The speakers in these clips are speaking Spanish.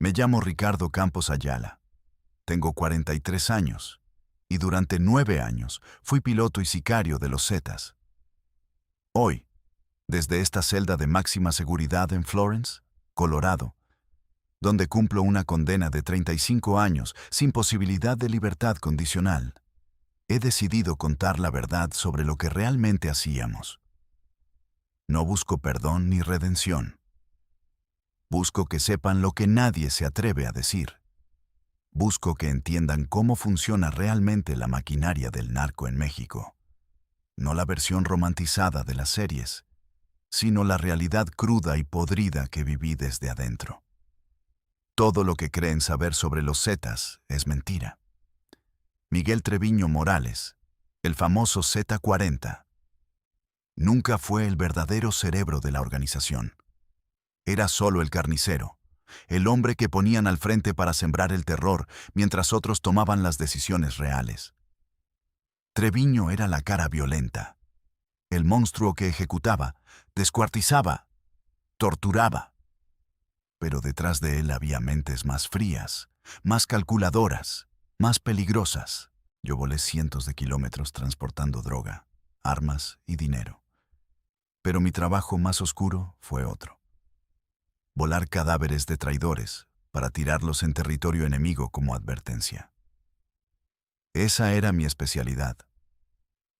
Me llamo Ricardo Campos Ayala. Tengo 43 años y durante 9 años fui piloto y sicario de los Zetas. Hoy, desde esta celda de máxima seguridad en Florence, Colorado, donde cumplo una condena de 35 años sin posibilidad de libertad condicional, he decidido contar la verdad sobre lo que realmente hacíamos. No busco perdón ni redención. Busco que sepan lo que nadie se atreve a decir. Busco que entiendan cómo funciona realmente la maquinaria del narco en México. No la versión romantizada de las series, sino la realidad cruda y podrida que viví desde adentro. Todo lo que creen saber sobre los Zetas es mentira. Miguel Treviño Morales, el famoso Z40, nunca fue el verdadero cerebro de la organización. Era solo el carnicero, el hombre que ponían al frente para sembrar el terror mientras otros tomaban las decisiones reales. Treviño era la cara violenta, el monstruo que ejecutaba, descuartizaba, torturaba. Pero detrás de él había mentes más frías, más calculadoras, más peligrosas. Yo volé cientos de kilómetros transportando droga, armas y dinero. Pero mi trabajo más oscuro fue otro. Volar cadáveres de traidores para tirarlos en territorio enemigo como advertencia. Esa era mi especialidad.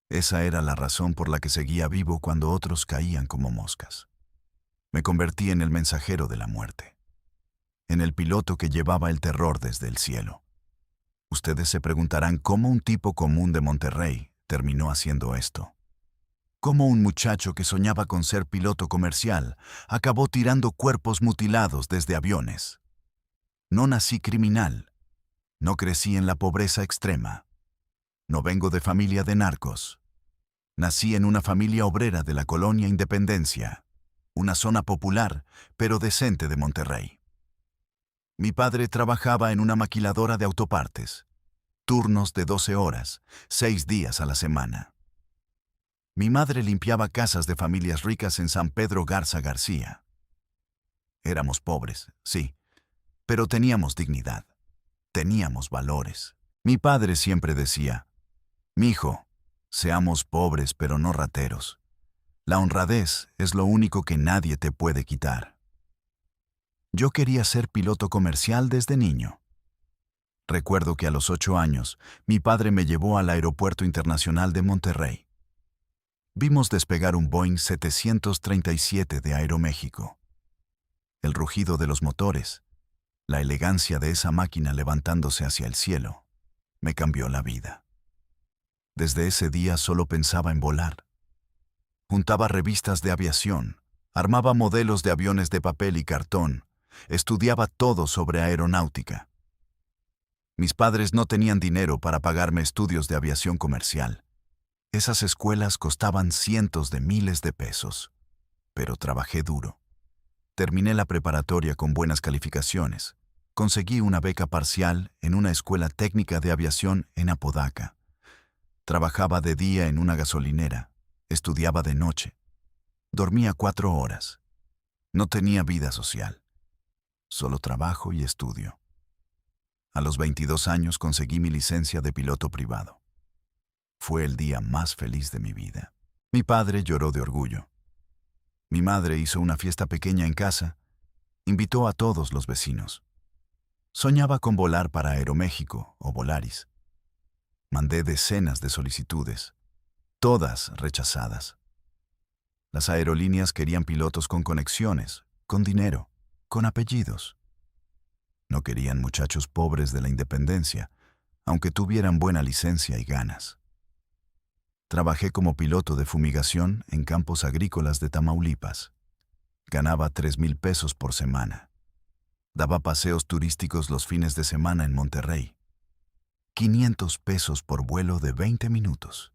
Esa era la razón por la que seguía vivo cuando otros caían como moscas. Me convertí en el mensajero de la muerte, en el piloto que llevaba el terror desde el cielo. Ustedes se preguntarán cómo un tipo común de Monterrey terminó haciendo esto. Cómo un muchacho que soñaba con ser piloto comercial acabó tirando cuerpos mutilados desde aviones. No nací criminal. No crecí en la pobreza extrema. No vengo de familia de narcos. Nací en una familia obrera de la colonia Independencia, una zona popular, pero decente de Monterrey. Mi padre trabajaba en una maquiladora de autopartes, turnos de 12 horas, 6 días a la semana. Mi madre limpiaba casas de familias ricas en San Pedro Garza García. Éramos pobres, sí, pero teníamos dignidad, teníamos valores. Mi padre siempre decía, «Mijo, seamos pobres pero no rateros. La honradez es lo único que nadie te puede quitar». Yo quería ser piloto comercial desde niño. Recuerdo que a los 8 años, mi padre me llevó al Aeropuerto Internacional de Monterrey. Vimos despegar un Boeing 737 de Aeroméxico. El rugido de los motores, la elegancia de esa máquina levantándose hacia el cielo, me cambió la vida. Desde ese día solo pensaba en volar. Juntaba revistas de aviación, armaba modelos de aviones de papel y cartón, estudiaba todo sobre aeronáutica. Mis padres no tenían dinero para pagarme estudios de aviación comercial. Esas escuelas costaban cientos de miles de pesos, pero trabajé duro. Terminé la preparatoria con buenas calificaciones. Conseguí una beca parcial en una escuela técnica de aviación en Apodaca. Trabajaba de día en una gasolinera, estudiaba de noche. Dormía 4 horas. No tenía vida social. Solo trabajo y estudio. A los 22 años conseguí mi licencia de piloto privado. Fue el día más feliz de mi vida. Mi padre lloró de orgullo. Mi madre hizo una fiesta pequeña en casa. Invitó a todos los vecinos. Soñaba con volar para Aeroméxico o Volaris. Mandé decenas de solicitudes, todas rechazadas. Las aerolíneas querían pilotos con conexiones, con dinero, con apellidos. No querían muchachos pobres de la Independencia, aunque tuvieran buena licencia y ganas. Trabajé como piloto de fumigación en campos agrícolas de Tamaulipas. Ganaba 3,000 pesos por semana. Daba paseos turísticos los fines de semana en Monterrey. 500 pesos por vuelo de 20 minutos.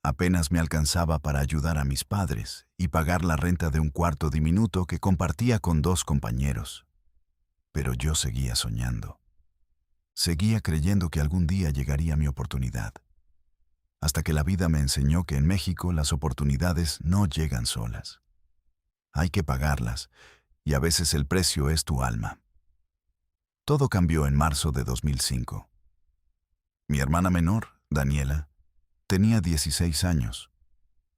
Apenas me alcanzaba para ayudar a mis padres y pagar la renta de un cuarto diminuto que compartía con 2 compañeros. Pero yo seguía soñando. Seguía creyendo que algún día llegaría mi oportunidad. Hasta que la vida me enseñó que en México las oportunidades no llegan solas. Hay que pagarlas, y a veces el precio es tu alma. Todo cambió en marzo de 2005. Mi hermana menor, Daniela, tenía 16 años.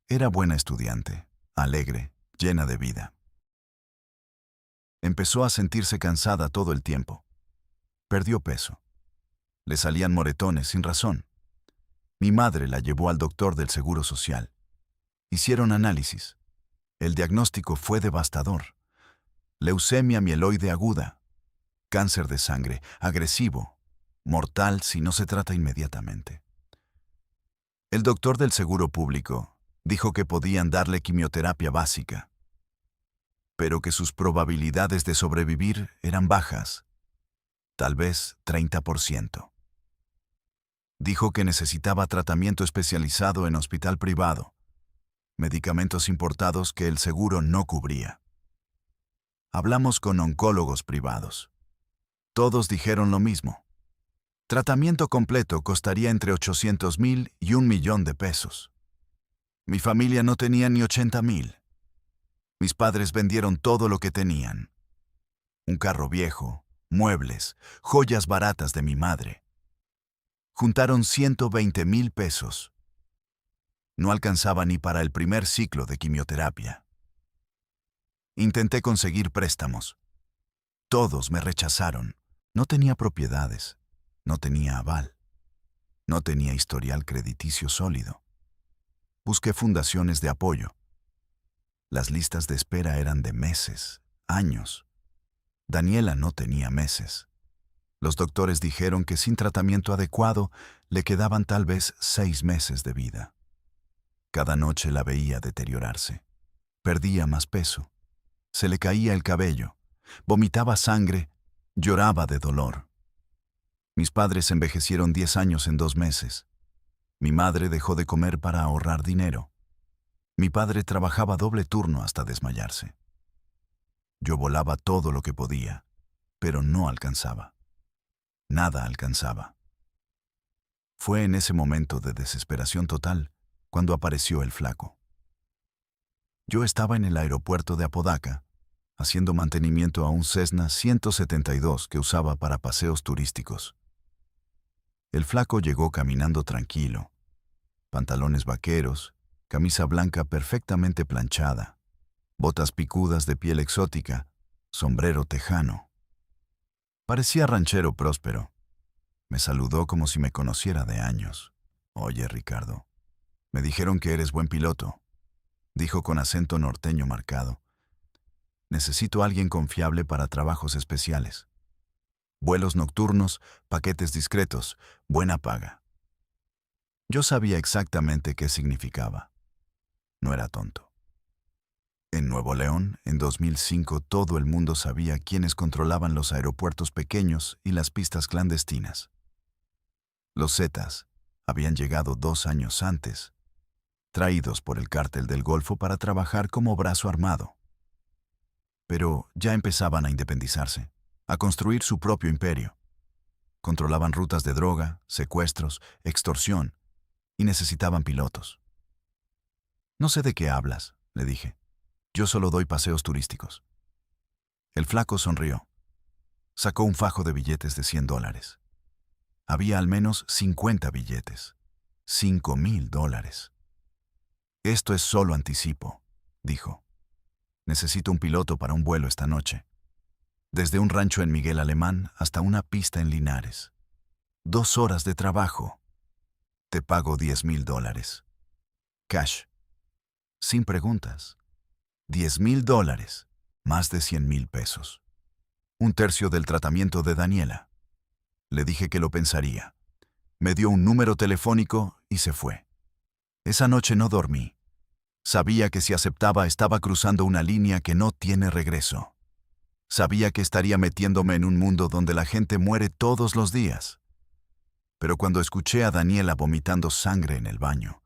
Era buena estudiante, alegre, llena de vida. Empezó a sentirse cansada todo el tiempo. Perdió peso. Le salían moretones sin razón. Mi madre la llevó al doctor del Seguro Social. Hicieron análisis. El diagnóstico fue devastador. Leucemia mieloide aguda. Cáncer de sangre, agresivo, mortal si no se trata inmediatamente. El doctor del Seguro Público dijo que podían darle quimioterapia básica, pero que sus probabilidades de sobrevivir eran bajas, tal vez 30%. Dijo que necesitaba tratamiento especializado en hospital privado, medicamentos importados que el seguro no cubría. Hablamos con oncólogos privados. Todos dijeron lo mismo. Tratamiento completo costaría entre 800,000 y 1,000,000 de pesos. Mi familia no tenía ni 80,000. Mis padres vendieron todo lo que tenían. Un carro viejo, muebles, joyas baratas de mi madre. Juntaron 120,000 pesos. No alcanzaba ni para el primer ciclo de quimioterapia. Intenté conseguir préstamos. Todos me rechazaron. No tenía propiedades. No tenía aval. No tenía historial crediticio sólido. Busqué fundaciones de apoyo. Las listas de espera eran de meses, años. Daniela no tenía meses. Los doctores dijeron que sin tratamiento adecuado le quedaban tal vez 6 meses de vida. Cada noche la veía deteriorarse. Perdía más peso. Se le caía el cabello. Vomitaba sangre. Lloraba de dolor. Mis padres envejecieron 10 años en 2 meses. Mi madre dejó de comer para ahorrar dinero. Mi padre trabajaba doble turno hasta desmayarse. Yo volaba todo lo que podía, pero no alcanzaba. Nada alcanzaba. Fue en ese momento de desesperación total cuando apareció el flaco. Yo estaba en el aeropuerto de Apodaca, haciendo mantenimiento a un Cessna 172 que usaba para paseos turísticos. El flaco llegó caminando tranquilo, pantalones vaqueros, camisa blanca perfectamente planchada, botas picudas de piel exótica, sombrero tejano. Parecía ranchero próspero. Me saludó como si me conociera de años. «Oye, Ricardo, me dijeron que eres buen piloto», dijo con acento norteño marcado. «Necesito a alguien confiable para trabajos especiales. Vuelos nocturnos, paquetes discretos, buena paga». Yo sabía exactamente qué significaba. No era tonto. En Nuevo León, en 2005, todo el mundo sabía quiénes controlaban los aeropuertos pequeños y las pistas clandestinas. Los Zetas habían llegado 2 años antes, traídos por el cártel del Golfo para trabajar como brazo armado. Pero ya empezaban a independizarse, a construir su propio imperio. Controlaban rutas de droga, secuestros, extorsión, y necesitaban pilotos. «No sé de qué hablas», le dije. «Yo solo doy paseos turísticos». El flaco sonrió. Sacó un fajo de billetes de $100. Había al menos 50 billetes. $5,000. «Esto es solo anticipo», dijo. «Necesito un piloto para un vuelo esta noche. Desde un rancho en Miguel Alemán hasta una pista en Linares. 2 horas de trabajo. Te pago $10,000. Cash. Sin preguntas. $10,000. Más de 100,000 pesos. 1/3 del tratamiento de Daniela. Le dije que lo pensaría. Me dio un número telefónico y se fue. Esa noche no dormí. Sabía que si aceptaba estaba cruzando una línea que no tiene regreso. Sabía que estaría metiéndome en un mundo donde la gente muere todos los días. Pero cuando escuché a Daniela vomitando sangre en el baño,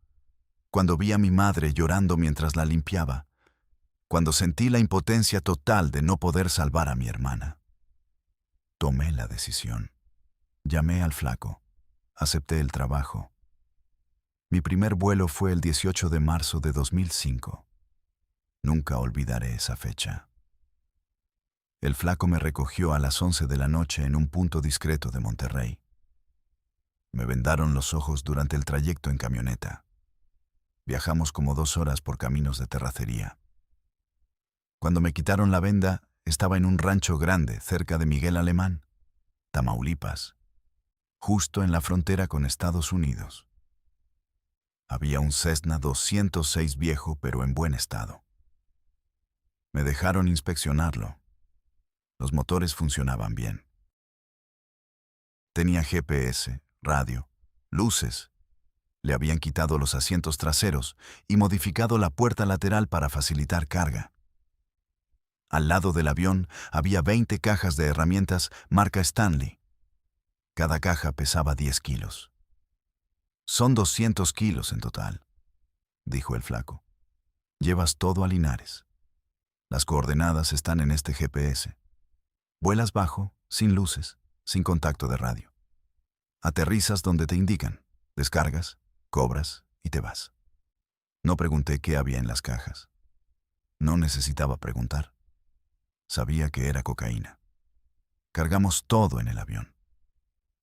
cuando vi a mi madre llorando mientras la limpiaba, cuando sentí la impotencia total de no poder salvar a mi hermana, tomé la decisión. Llamé al flaco. Acepté el trabajo. Mi primer vuelo fue el 18 de marzo de 2005. Nunca olvidaré esa fecha. El flaco me recogió a las 11 de la noche en un punto discreto de Monterrey. Me vendaron los ojos durante el trayecto en camioneta. Viajamos como 2 horas por caminos de terracería. Cuando me quitaron la venda, estaba en un rancho grande cerca de Miguel Alemán, Tamaulipas, justo en la frontera con Estados Unidos. Había un Cessna 206 viejo pero en buen estado. Me dejaron inspeccionarlo. Los motores funcionaban bien. Tenía GPS, radio, luces. Le habían quitado los asientos traseros y modificado la puerta lateral para facilitar carga. Al lado del avión había 20 cajas de herramientas marca Stanley. Cada caja pesaba 10 kilos. Son 200 kilos en total, dijo el flaco. Llevas todo a Linares. Las coordenadas están en este GPS. Vuelas bajo, sin luces, sin contacto de radio. Aterrizas donde te indican, descargas, cobras y te vas. No pregunté qué había en las cajas. No necesitaba preguntar. Sabía que era cocaína. Cargamos todo en el avión.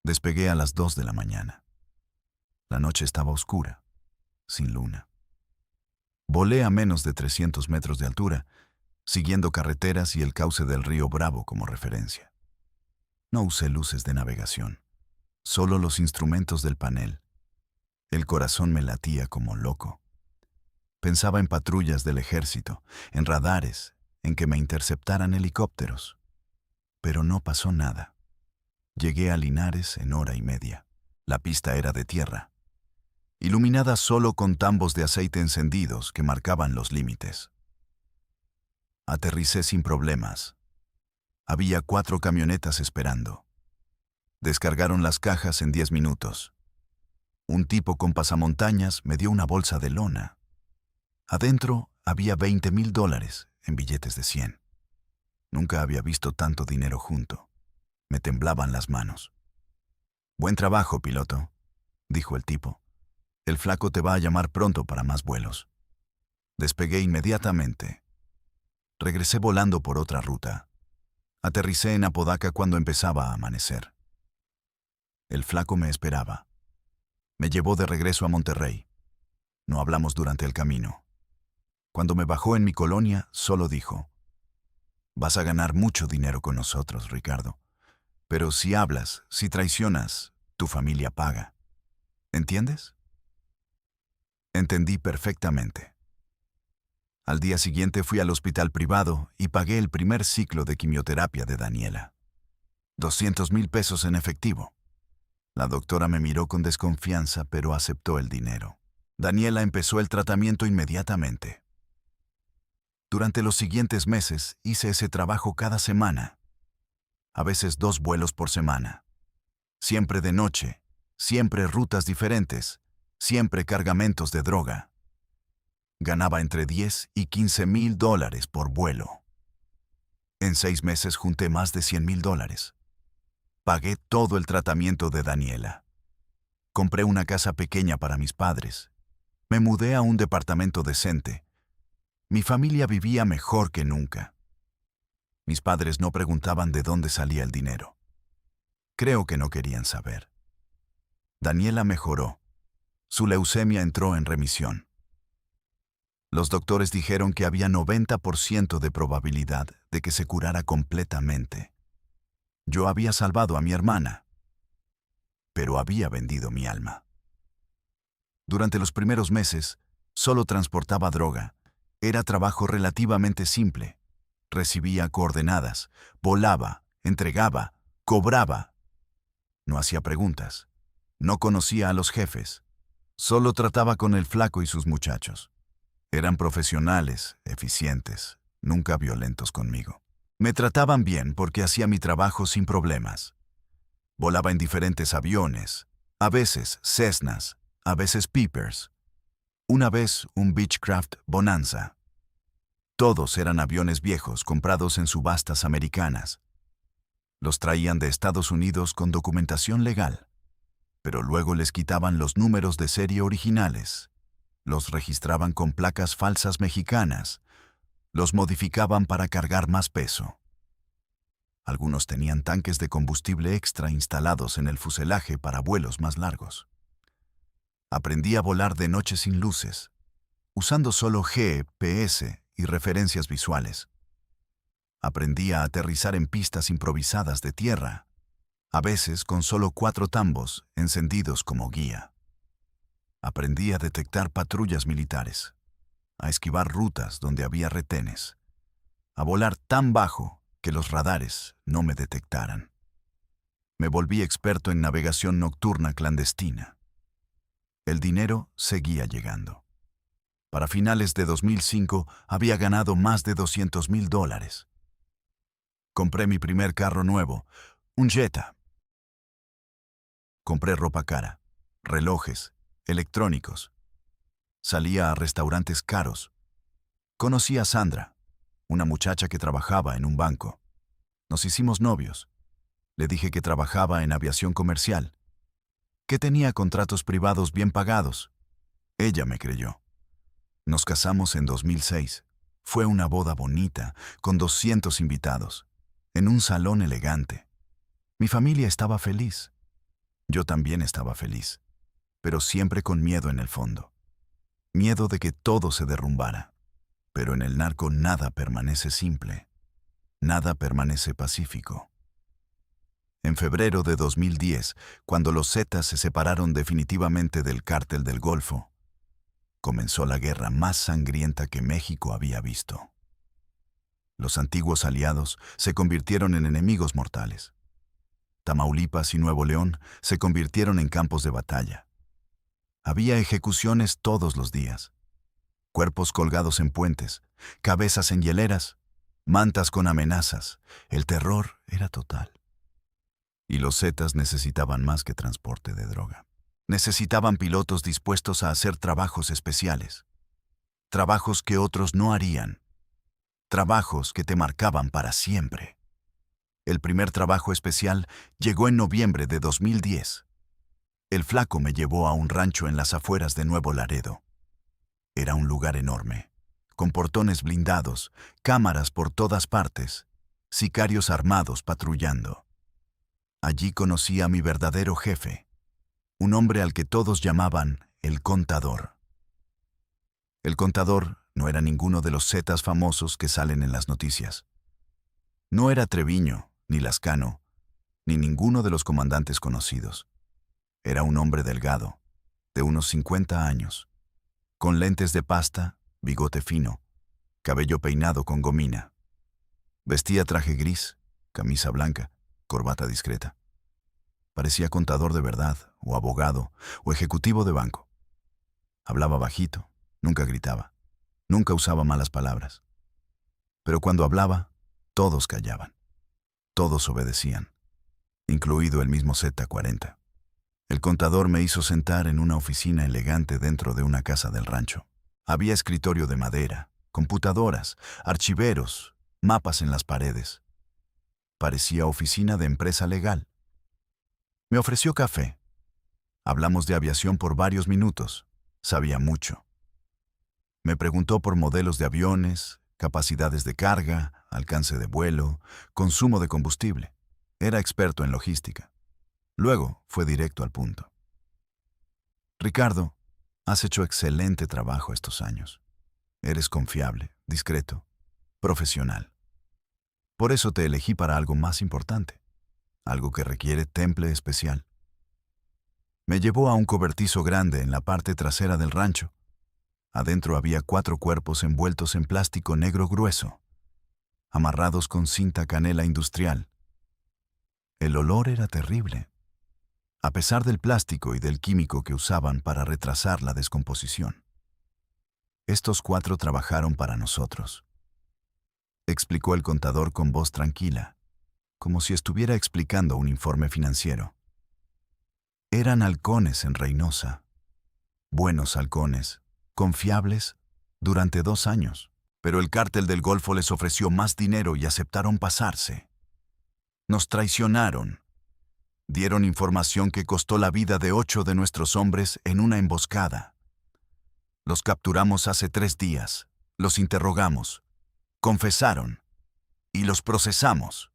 Despegué a las 2 de la mañana. La noche estaba oscura, sin luna. Volé a menos de 300 metros de altura, siguiendo carreteras y el cauce del río Bravo como referencia. No usé luces de navegación, solo los instrumentos del panel. El corazón me latía como loco. Pensaba en patrullas del ejército, en radares, en que me interceptaran helicópteros. Pero no pasó nada. Llegué a Linares en hora y media. La pista era de tierra, iluminada solo con tambos de aceite encendidos que marcaban los límites. Aterricé sin problemas. Había 4 camionetas esperando. Descargaron las cajas en 10 minutos. Un tipo con pasamontañas me dio una bolsa de lona. Adentro había $20,000 en billetes de 100. Nunca había visto tanto dinero junto. Me temblaban las manos. Buen trabajo, piloto, dijo el tipo. El flaco te va a llamar pronto para más vuelos. Despegué inmediatamente. Regresé volando por otra ruta. Aterricé en Apodaca cuando empezaba a amanecer. El flaco me esperaba. Me llevó de regreso a Monterrey. No hablamos durante el camino. Cuando me bajó en mi colonia, solo dijo: «Vas a ganar mucho dinero con nosotros, Ricardo. Pero si hablas, si traicionas, tu familia paga. ¿Entiendes?» Entendí perfectamente. Al día siguiente fui al hospital privado y pagué el primer ciclo de quimioterapia de Daniela. $200,000 en efectivo. La doctora me miró con desconfianza, pero aceptó el dinero. Daniela empezó el tratamiento inmediatamente. Durante los siguientes meses hice ese trabajo cada semana. A veces 2 vuelos por semana. Siempre de noche, siempre rutas diferentes, siempre cargamentos de droga. Ganaba entre $10,000 y $15,000 por vuelo. En 6 meses junté más de $100,000. Pagué todo el tratamiento de Daniela. Compré una casa pequeña para mis padres. Me mudé a un departamento decente. Mi familia vivía mejor que nunca. Mis padres no preguntaban de dónde salía el dinero. Creo que no querían saber. Daniela mejoró. Su leucemia entró en remisión. Los doctores dijeron que había 90% de probabilidad de que se curara completamente. Yo había salvado a mi hermana, pero había vendido mi alma. Durante los primeros meses, solo transportaba droga. Era trabajo relativamente simple. Recibía coordenadas, volaba, entregaba, cobraba. No hacía preguntas. No conocía a los jefes. Solo trataba con el flaco y sus muchachos. Eran profesionales, eficientes, nunca violentos conmigo. Me trataban bien porque hacía mi trabajo sin problemas. Volaba en diferentes aviones, a veces Cessnas, a veces Pipers. Una vez un Beechcraft Bonanza. Todos eran aviones viejos comprados en subastas americanas. Los traían de Estados Unidos con documentación legal, pero luego les quitaban los números de serie originales, los registraban con placas falsas mexicanas, los modificaban para cargar más peso. Algunos tenían tanques de combustible extra instalados en el fuselaje para vuelos más largos. Aprendí a volar de noche sin luces, usando solo GPS y referencias visuales. Aprendí a aterrizar en pistas improvisadas de tierra, a veces con solo 4 tambos encendidos como guía. Aprendí a detectar patrullas militares, a esquivar rutas donde había retenes, a volar tan bajo que los radares no me detectaran. Me volví experto en navegación nocturna clandestina. El dinero seguía llegando. Para finales de 2005 había ganado más de $200,000. Compré mi primer carro nuevo, un Jetta. Compré ropa cara, relojes, electrónicos. Salía a restaurantes caros. Conocí a Sandra, una muchacha que trabajaba en un banco. Nos hicimos novios. Le dije que trabajaba en aviación comercial, que tenía contratos privados bien pagados. Ella me creyó. Nos casamos en 2006. Fue una boda bonita, con 200 invitados, en un salón elegante. Mi familia estaba feliz. Yo también estaba feliz, pero siempre con miedo en el fondo. Miedo de que todo se derrumbara. Pero en el narco nada permanece simple. Nada permanece pacífico. En febrero de 2010, cuando los Zetas se separaron definitivamente del Cártel del Golfo, comenzó la guerra más sangrienta que México había visto. Los antiguos aliados se convirtieron en enemigos mortales. Tamaulipas y Nuevo León se convirtieron en campos de batalla. Había ejecuciones todos los días. Cuerpos colgados en puentes, cabezas en hieleras, mantas con amenazas. El terror era total. Y los Zetas necesitaban más que transporte de droga. Necesitaban pilotos dispuestos a hacer trabajos especiales. Trabajos que otros no harían. Trabajos que te marcaban para siempre. El primer trabajo especial llegó en noviembre de 2010. El flaco me llevó a un rancho en las afueras de Nuevo Laredo. Era un lugar enorme, con portones blindados, cámaras por todas partes, sicarios armados patrullando. Allí conocí a mi verdadero jefe, un hombre al que todos llamaban el Contador. El Contador no era ninguno de los Zetas famosos que salen en las noticias. No era Treviño, ni Lascano, ni ninguno de los comandantes conocidos. Era un hombre delgado, de unos 50 años, con lentes de pasta, bigote fino, cabello peinado con gomina. Vestía traje gris, camisa blanca, corbata discreta. Parecía contador de verdad, o abogado, o ejecutivo de banco. Hablaba bajito, nunca gritaba, nunca usaba malas palabras. Pero cuando hablaba, todos callaban, todos obedecían, incluido el mismo Z40. El contador me hizo sentar en una oficina elegante dentro de una casa del rancho. Había escritorio de madera, computadoras, archiveros, mapas en las paredes. Parecía oficina de empresa legal. Me ofreció café. Hablamos de aviación por varios minutos. Sabía mucho. Me preguntó por modelos de aviones, capacidades de carga, alcance de vuelo, consumo de combustible. Era experto en logística. Luego fue directo al punto. Ricardo, has hecho excelente trabajo estos años. Eres confiable, discreto, profesional. Por eso te elegí para algo más importante, algo que requiere temple especial. Me llevó a un cobertizo grande en la parte trasera del rancho. Adentro había 4 cuerpos envueltos en plástico negro grueso, amarrados con cinta canela industrial. El olor era terrible, a pesar del plástico y del químico que usaban para retrasar la descomposición. Estos 4 trabajaron para nosotros, explicó el contador con voz tranquila, como si estuviera explicando un informe financiero. Eran halcones en Reynosa, buenos halcones, confiables, durante 2 años. Pero el Cártel del Golfo les ofreció más dinero y aceptaron pasarse. Nos traicionaron. Dieron información que costó la vida de 8 de nuestros hombres en una emboscada. Los capturamos hace 3 días, los interrogamos, confesaron y los procesamos.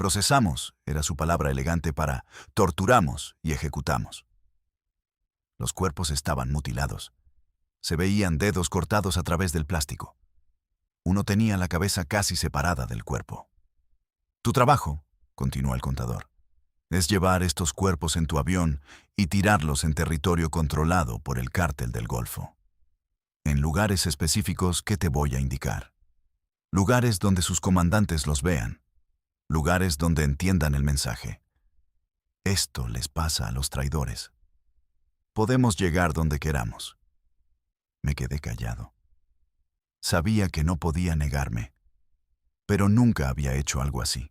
Procesamos era su palabra elegante para torturamos y ejecutamos. Los cuerpos estaban mutilados. Se veían dedos cortados a través del plástico. Uno tenía la cabeza casi separada del cuerpo. Tu trabajo, continuó el contador, es llevar estos cuerpos en tu avión y tirarlos en territorio controlado por el cártel del Golfo. En lugares específicos que te voy a indicar. Lugares donde sus comandantes los vean. Lugares donde entiendan el mensaje. Esto les pasa a los traidores. Podemos llegar donde queramos. Me quedé callado. Sabía que no podía negarme, pero nunca había hecho algo así.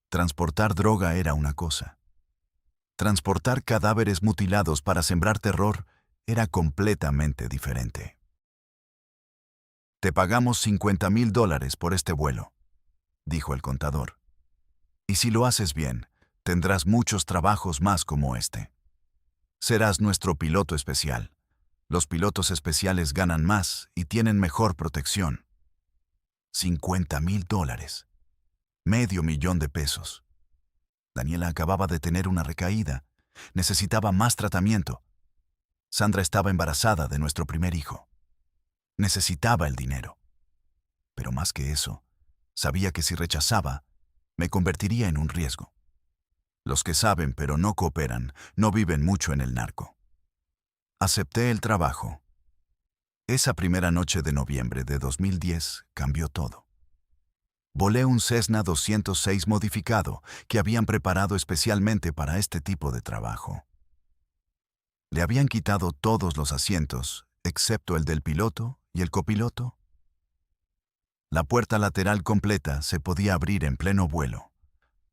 Transportar droga era una cosa. Transportar cadáveres mutilados para sembrar terror era completamente diferente. Te pagamos $50,000 por este vuelo, dijo el contador. Y si lo haces bien, tendrás muchos trabajos más como este. Serás nuestro piloto especial. Los pilotos especiales ganan más y tienen mejor protección. $50,000. $500,000. Daniela acababa de tener una recaída. Necesitaba más tratamiento. Sandra estaba embarazada de nuestro primer hijo. Necesitaba el dinero. Pero más que eso, sabía que si rechazaba, me convertiría en un riesgo. Los que saben pero no cooperan no viven mucho en el narco. Acepté el trabajo. Esa primera noche de noviembre de 2010 cambió todo. Volé un Cessna 206 modificado que habían preparado especialmente para este tipo de trabajo. Le habían quitado todos los asientos, excepto el del piloto y el copiloto. La puerta lateral completa se podía abrir en pleno vuelo,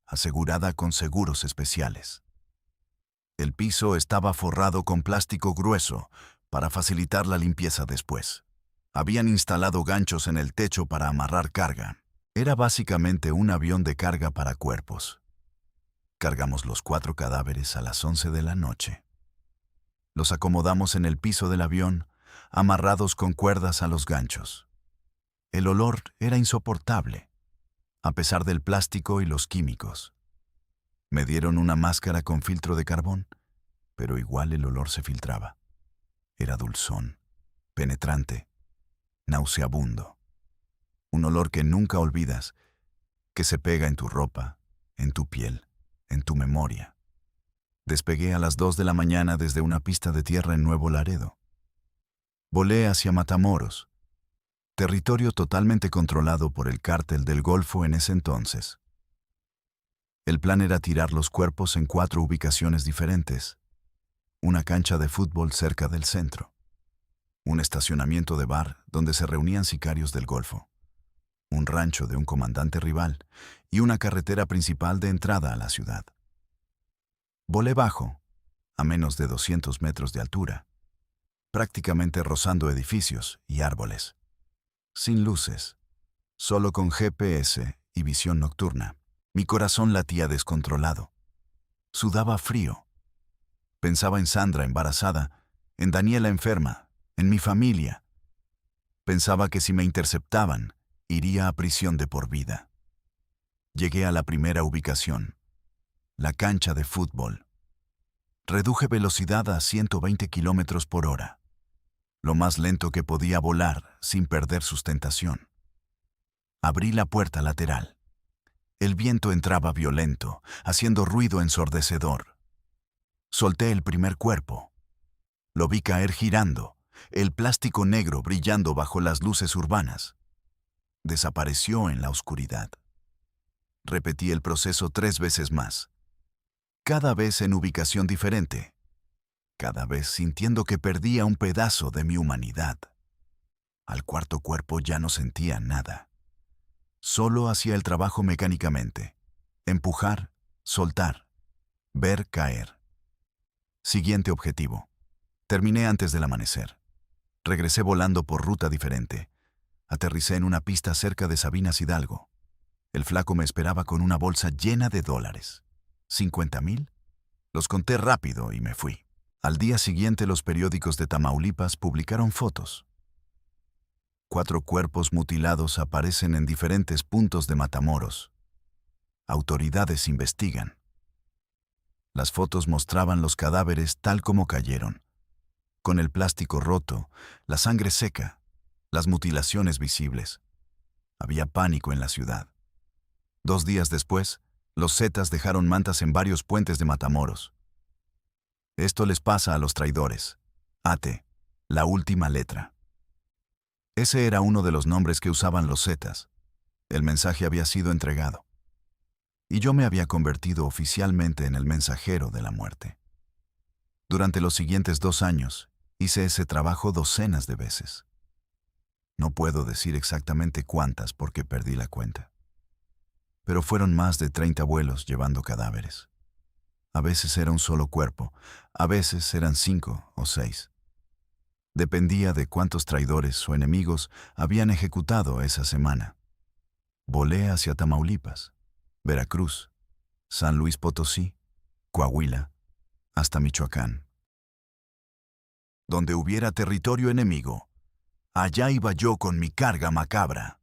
asegurada con seguros especiales. El piso estaba forrado con plástico grueso para facilitar la limpieza después. Habían instalado ganchos en el techo para amarrar carga. Era básicamente un avión de carga para cuerpos. Cargamos los 4 cadáveres a las 11 de la noche. Los acomodamos en el piso del avión, amarrados con cuerdas a los ganchos. El olor era insoportable, a pesar del plástico y los químicos. Me dieron una máscara con filtro de carbón, pero igual el olor se filtraba. Era dulzón, penetrante, nauseabundo. Un olor que nunca olvidas, que se pega en tu ropa, en tu piel, en tu memoria. Despegué a las 2 de la mañana desde una pista de tierra en Nuevo Laredo. Volé hacia Matamoros, territorio totalmente controlado por el cártel del Golfo en ese entonces. El plan era tirar los cuerpos en 4 ubicaciones diferentes. Una cancha de fútbol cerca del centro. Un estacionamiento de bar donde se reunían sicarios del Golfo. Un rancho de un comandante rival y una carretera principal de entrada a la ciudad. Volé bajo, a menos de 200 metros de altura, prácticamente rozando edificios y árboles. Sin luces, solo con GPS y visión nocturna. Mi corazón latía descontrolado. Sudaba frío. Pensaba en Sandra embarazada, en Daniela enferma, en mi familia. Pensaba que si me interceptaban, iría a prisión de por vida. Llegué a la primera ubicación, la cancha de fútbol. Reduje velocidad a 120 kilómetros por hora, lo más lento que podía volar sin perder sustentación. Abrí la puerta lateral. El viento entraba violento, haciendo ruido ensordecedor. Solté el primer cuerpo. Lo vi caer girando, el plástico negro brillando bajo las luces urbanas. Desapareció en la oscuridad. Repetí el proceso 3 veces más, cada vez en ubicación diferente, cada vez sintiendo que perdía un pedazo de mi humanidad. Al cuarto cuerpo ya no sentía nada. Solo hacía el trabajo mecánicamente. Empujar, soltar, ver caer. Siguiente objetivo. Terminé antes del amanecer. Regresé volando por ruta diferente. Aterricé en una pista cerca de Sabinas Hidalgo. El flaco me esperaba con una bolsa llena de dólares. ¿50,000? Los conté rápido y me fui. Al día siguiente los periódicos de Tamaulipas publicaron fotos. 4 cuerpos mutilados aparecen en diferentes puntos de Matamoros. Autoridades investigan. Las fotos mostraban los cadáveres tal como cayeron, con el plástico roto, la sangre seca, las mutilaciones visibles. Había pánico en la ciudad. 2 días después, los Zetas dejaron mantas en varios puentes de Matamoros. Esto les pasa a los traidores. AT, la última letra. Ese era uno de los nombres que usaban los Zetas. El mensaje había sido entregado. Y yo me había convertido oficialmente en el mensajero de la muerte. Durante los siguientes 2 años, hice ese trabajo docenas de veces. No puedo decir exactamente cuántas porque perdí la cuenta. Pero fueron más de 30 vuelos llevando cadáveres. A veces era un solo cuerpo, a veces eran 5 o 6. Dependía de cuántos traidores o enemigos habían ejecutado esa semana. Volé hacia Tamaulipas, Veracruz, San Luis Potosí, Coahuila, hasta Michoacán. Donde hubiera territorio enemigo, allá iba yo con mi carga macabra.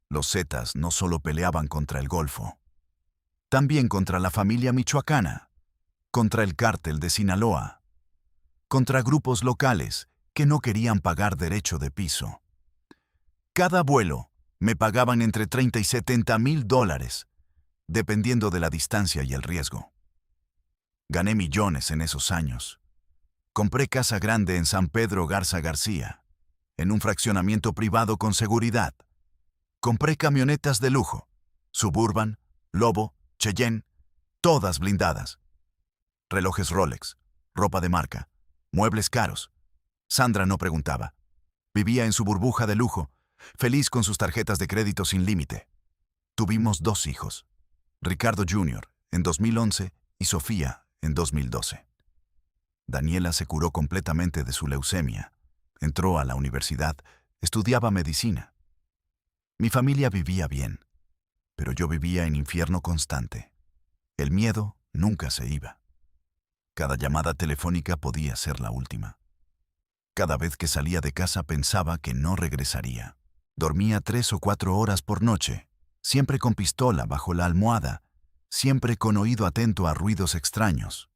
Los Zetas no solo peleaban contra el Golfo, también contra la familia michoacana, contra el cártel de Sinaloa, contra grupos locales que no querían pagar derecho de piso. Cada vuelo me pagaban entre 30 y 70 mil dólares, dependiendo de la distancia y el riesgo. Gané millones en esos años. Compré casa grande en San Pedro Garza García, en un fraccionamiento privado con seguridad. Compré camionetas de lujo, Suburban, Lobo, Cheyenne, todas blindadas. Relojes Rolex, ropa de marca, muebles caros. Sandra no preguntaba. Vivía en su burbuja de lujo, feliz con sus tarjetas de crédito sin límite. Tuvimos 2 hijos, Ricardo Jr. en 2011 y Sofía en 2012. Daniela se curó completamente de su leucemia. Entró a la universidad, estudiaba medicina. Mi familia vivía bien, pero yo vivía en infierno constante. El miedo nunca se iba. Cada llamada telefónica podía ser la última. Cada vez que salía de casa pensaba que no regresaría. Dormía 3 o 4 horas por noche, siempre con pistola bajo la almohada, siempre con oído atento a ruidos extraños.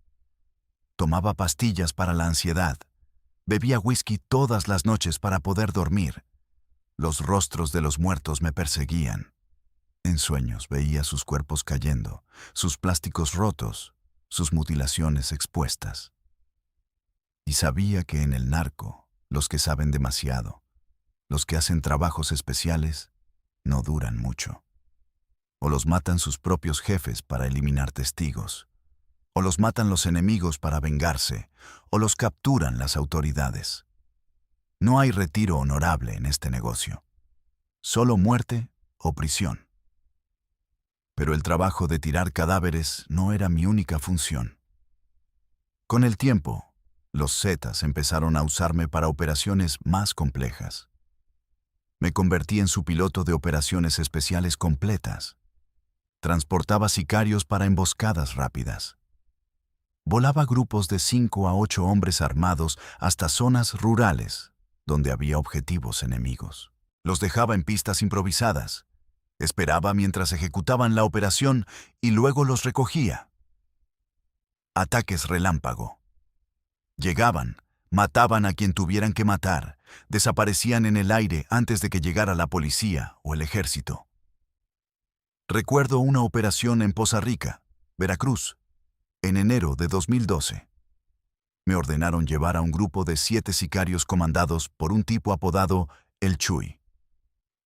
Tomaba pastillas para la ansiedad. Bebía whisky todas las noches para poder dormir. Los rostros de los muertos me perseguían. En sueños veía sus cuerpos cayendo, sus plásticos rotos, sus mutilaciones expuestas. Y sabía que en el narco, los que saben demasiado, los que hacen trabajos especiales, no duran mucho. O los matan sus propios jefes para eliminar testigos, o los matan los enemigos para vengarse, o los capturan las autoridades. No hay retiro honorable en este negocio. Solo muerte o prisión. Pero el trabajo de tirar cadáveres no era mi única función. Con el tiempo, los Zetas empezaron a usarme para operaciones más complejas. Me convertí en su piloto de operaciones especiales completas. Transportaba sicarios para emboscadas rápidas. Volaba grupos de 5 a 8 hombres armados hasta zonas rurales, donde había objetivos enemigos. Los dejaba en pistas improvisadas. Esperaba mientras ejecutaban la operación y luego los recogía. Ataques relámpago. Llegaban, mataban a quien tuvieran que matar, desaparecían en el aire antes de que llegara la policía o el ejército. Recuerdo una operación en Poza Rica, Veracruz, en enero de 2012. Me ordenaron llevar a un grupo de 7 sicarios comandados por un tipo apodado El Chuy.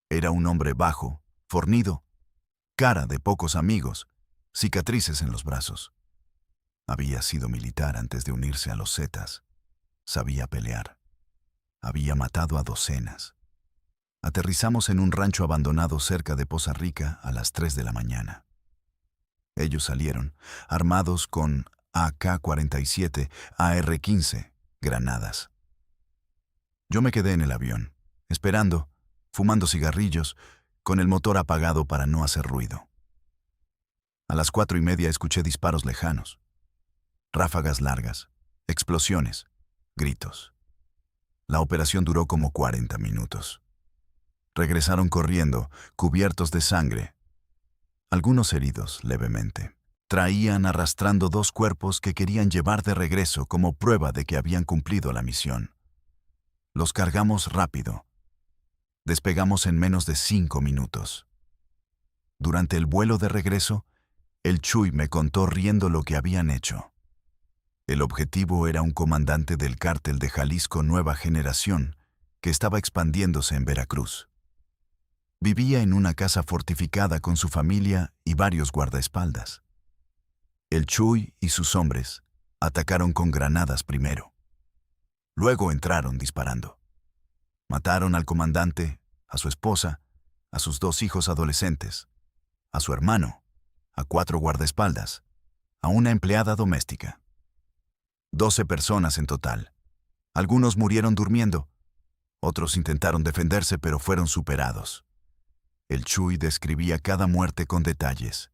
Era un hombre bajo, fornido, cara de pocos amigos, cicatrices en los brazos. Había sido militar antes de unirse a los Zetas. Sabía pelear. Había matado a docenas. Aterrizamos en un rancho abandonado cerca de Poza Rica a las 3 de la mañana. Ellos salieron, armados con AK-47, AR-15, granadas. Yo me quedé en el avión, esperando, fumando cigarrillos, con el motor apagado para no hacer ruido. A las 4:30 escuché disparos lejanos. Ráfagas largas, explosiones, gritos. La operación duró como 40 minutos. Regresaron corriendo, cubiertos de sangre. algunos heridos levemente. Traían arrastrando 2 cuerpos que querían llevar de regreso como prueba de que habían cumplido la misión. Los cargamos rápido. Despegamos en menos de 5 minutos. Durante el vuelo de regreso, el Chuy me contó riendo lo que habían hecho. El objetivo era un comandante del cártel de Jalisco Nueva Generación que estaba expandiéndose en Veracruz. Vivía en una casa fortificada con su familia y varios guardaespaldas. El Chuy y sus hombres atacaron con granadas primero. Luego entraron disparando. Mataron al comandante, a su esposa, a sus 2 hijos adolescentes, a su hermano, a 4 guardaespaldas, a una empleada doméstica. 12 personas en total. Algunos murieron durmiendo. Otros intentaron defenderse pero fueron superados. El Chuy describía cada muerte con detalles,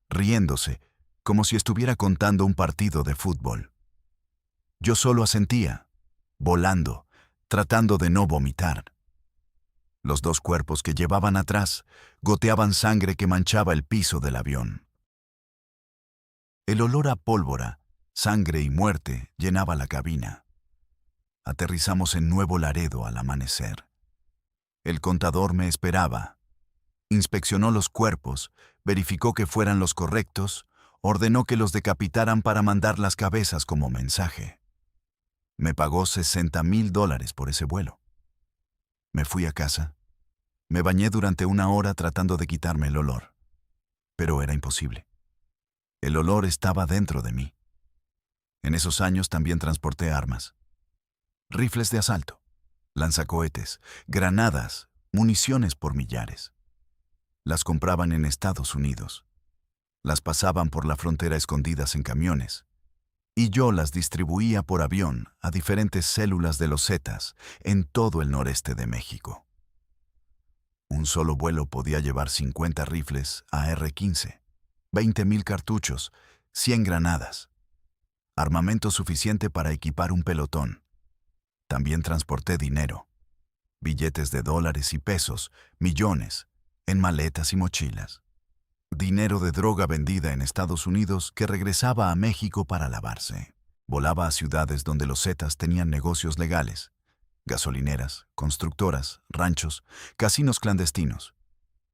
riéndose, como si estuviera contando un partido de fútbol. Yo solo asentía, volando, tratando de no vomitar. Los 2 cuerpos que llevaban atrás goteaban sangre que manchaba el piso del avión. El olor a pólvora, sangre y muerte llenaba la cabina. Aterrizamos en Nuevo Laredo al amanecer. El contador me esperaba. Inspeccionó los cuerpos, verificó que fueran los correctos, ordenó que los decapitaran para mandar las cabezas como mensaje. Me pagó $60,000 por ese vuelo. Me fui a casa. Me bañé durante 1 hora tratando de quitarme el olor. Pero era imposible. El olor estaba dentro de mí. En esos años también transporté armas. Rifles de asalto, lanzacohetes, granadas, municiones por millares. Las compraban en Estados Unidos. Las pasaban por la frontera escondidas en camiones. Y yo las distribuía por avión a diferentes células de los Zetas en todo el noreste de México. Un solo vuelo podía llevar 50 rifles AR-15, 20,000 cartuchos, 100 granadas. Armamento suficiente para equipar un pelotón. También transporté dinero. Billetes de dólares y pesos, millones, en maletas y mochilas. Dinero de droga vendida en Estados Unidos que regresaba a México para lavarse. Volaba a ciudades donde los Zetas tenían negocios legales. Gasolineras, constructoras, ranchos, casinos clandestinos.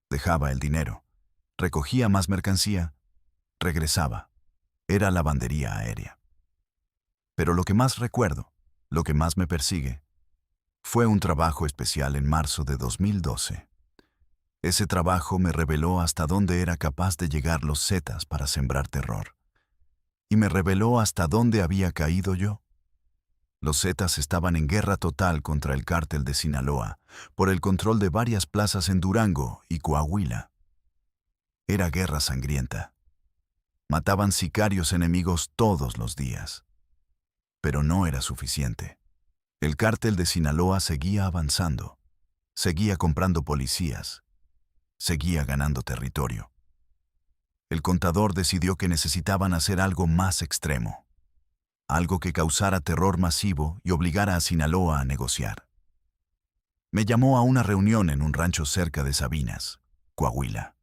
Dejaba el dinero. Recogía más mercancía. Regresaba. Era lavandería aérea. Pero lo que más recuerdo, lo que más me persigue, fue un trabajo especial en marzo de 2012. Ese trabajo me reveló hasta dónde era capaz de llegar los Zetas para sembrar terror. Y me reveló hasta dónde había caído yo. Los Zetas estaban en guerra total contra el cártel de Sinaloa por el control de varias plazas en Durango y Coahuila. Era guerra sangrienta. Mataban sicarios enemigos todos los días. Pero no era suficiente. El cártel de Sinaloa seguía avanzando, seguía comprando policías, seguía ganando territorio. El contador decidió que necesitaban hacer algo más extremo, algo que causara terror masivo y obligara a Sinaloa a negociar. Me llamó a una reunión en un rancho cerca de Sabinas, Coahuila.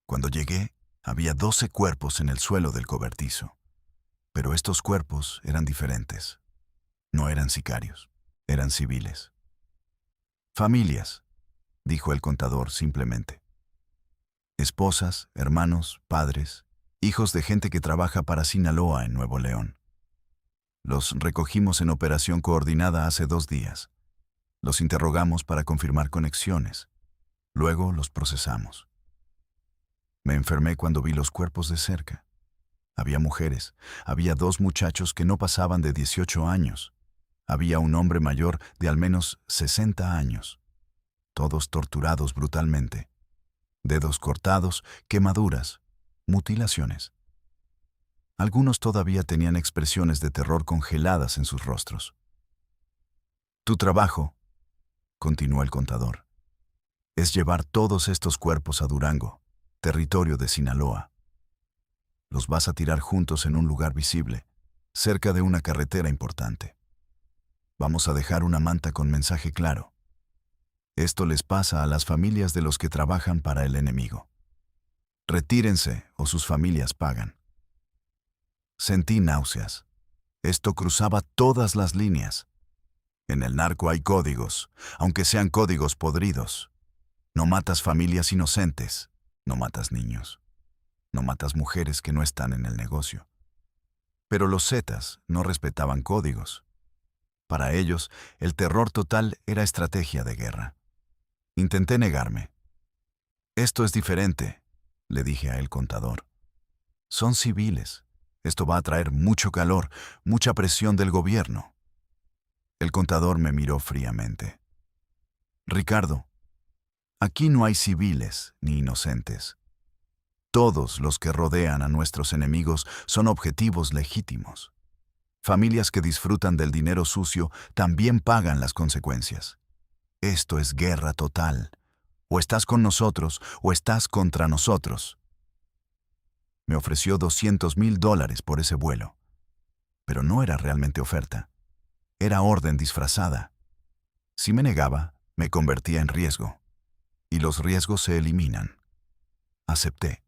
Cuando llegué, había 12 cuerpos en el suelo del cobertizo. Pero estos cuerpos eran diferentes. No eran sicarios, eran civiles. Familias, dijo el contador simplemente. Esposas, hermanos, padres, hijos de gente que trabaja para Sinaloa en Nuevo León. Los recogimos en operación coordinada hace 2 días. Los interrogamos para confirmar conexiones. Luego los procesamos. Me enfermé cuando vi los cuerpos de cerca. Había mujeres, había 2 muchachos que no pasaban de 18 años. Había un hombre mayor de al menos 60 años. Todos torturados brutalmente. Dedos cortados, quemaduras, mutilaciones. Algunos todavía tenían expresiones de terror congeladas en sus rostros. Tu trabajo, continuó el contador, es llevar todos estos cuerpos a Durango, territorio de Sinaloa. Los vas a tirar juntos en un lugar visible, cerca de una carretera importante. Vamos a dejar una manta con mensaje claro. Esto les pasa a las familias de los que trabajan para el enemigo. Retírense o sus familias pagan. Sentí náuseas. Esto cruzaba todas las líneas. En el narco hay códigos, aunque sean códigos podridos. No matas familias inocentes, no matas niños, no matas mujeres que no están en el negocio. Pero los Zetas no respetaban códigos. Para ellos, el terror total era estrategia de guerra. Intenté negarme. Esto es diferente, le dije a el contador. Son civiles. Esto va a traer mucho calor, mucha presión del gobierno. El contador me miró fríamente. Ricardo, aquí no hay civiles ni inocentes. Todos los que rodean a nuestros enemigos son objetivos legítimos. Familias que disfrutan del dinero sucio también pagan las consecuencias. Esto es guerra total. O estás con nosotros o estás contra nosotros. Me ofreció $200,000 por ese vuelo. Pero no era realmente oferta. Era orden disfrazada. Si me negaba, me convertía en riesgo. Y los riesgos se eliminan. Acepté.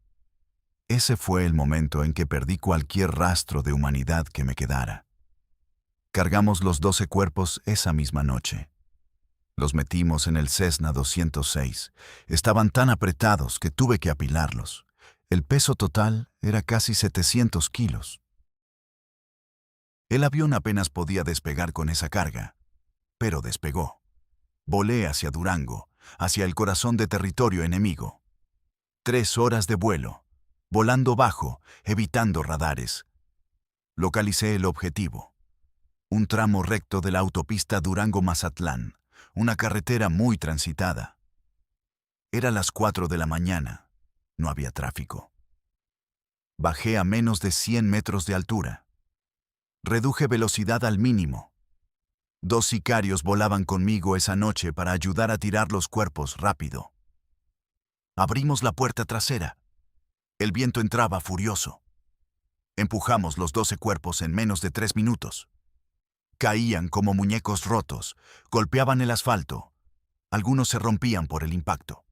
Ese fue el momento en que perdí cualquier rastro de humanidad que me quedara. Cargamos los 12 cuerpos esa misma noche. Los metimos en el Cessna 206. Estaban tan apretados que tuve que apilarlos. El peso total era casi 700 kilos. El avión apenas podía despegar con esa carga, pero despegó. Volé hacia Durango, hacia el corazón de territorio enemigo. 3 horas de vuelo, volando bajo, evitando radares. Localicé el objetivo. Un tramo recto de la autopista Durango-Mazatlán, una carretera muy transitada. Era las 4 de la mañana. No había tráfico. Bajé a menos de 100 metros de altura. Reduje velocidad al mínimo. 2 sicarios volaban conmigo esa noche para ayudar a tirar los cuerpos rápido. Abrimos la puerta trasera. El viento entraba furioso. Empujamos los 12 cuerpos en menos de 3 minutos. Caían como muñecos rotos, golpeaban el asfalto. Algunos se rompían por el impacto.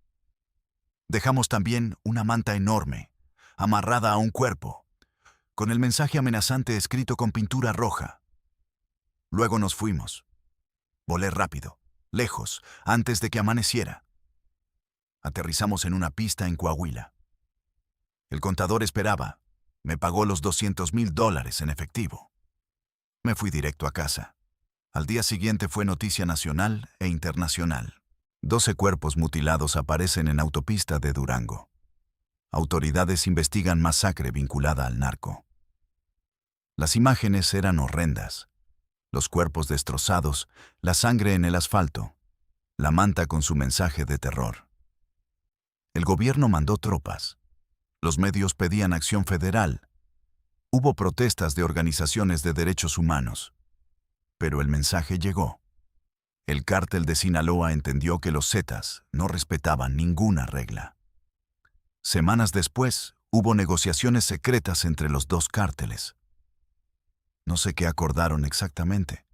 Dejamos también una manta enorme, amarrada a un cuerpo, con el mensaje amenazante escrito con pintura roja. Luego nos fuimos. Volé rápido, lejos, antes de que amaneciera. Aterrizamos en una pista en Coahuila. El contador esperaba. Me pagó los $200,000 en efectivo. Me fui directo a casa. Al día siguiente fue noticia nacional e internacional. 12 cuerpos mutilados aparecen en autopista de Durango. Autoridades investigan masacre vinculada al narco. Las imágenes eran horrendas. Los cuerpos destrozados, la sangre en el asfalto, la manta con su mensaje de terror. El gobierno mandó tropas. Los medios pedían acción federal. Hubo protestas de organizaciones de derechos humanos. Pero el mensaje llegó. El cártel de Sinaloa entendió que los Zetas no respetaban ninguna regla. Semanas después, hubo negociaciones secretas entre los 2 cárteles. No sé qué acordaron exactamente.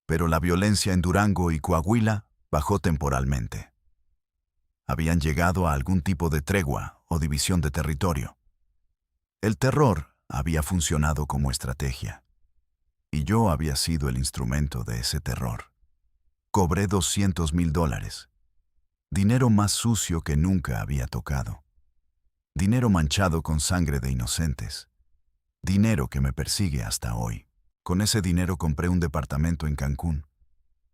Pero la violencia en Durango y Coahuila bajó temporalmente. Habían llegado a algún tipo de tregua o división de territorio. El terror había funcionado como estrategia. Y yo había sido el instrumento de ese terror. Cobré $200,000. Dinero más sucio que nunca había tocado. Dinero manchado con sangre de inocentes. Dinero que me persigue hasta hoy. Con ese dinero compré un departamento en Cancún,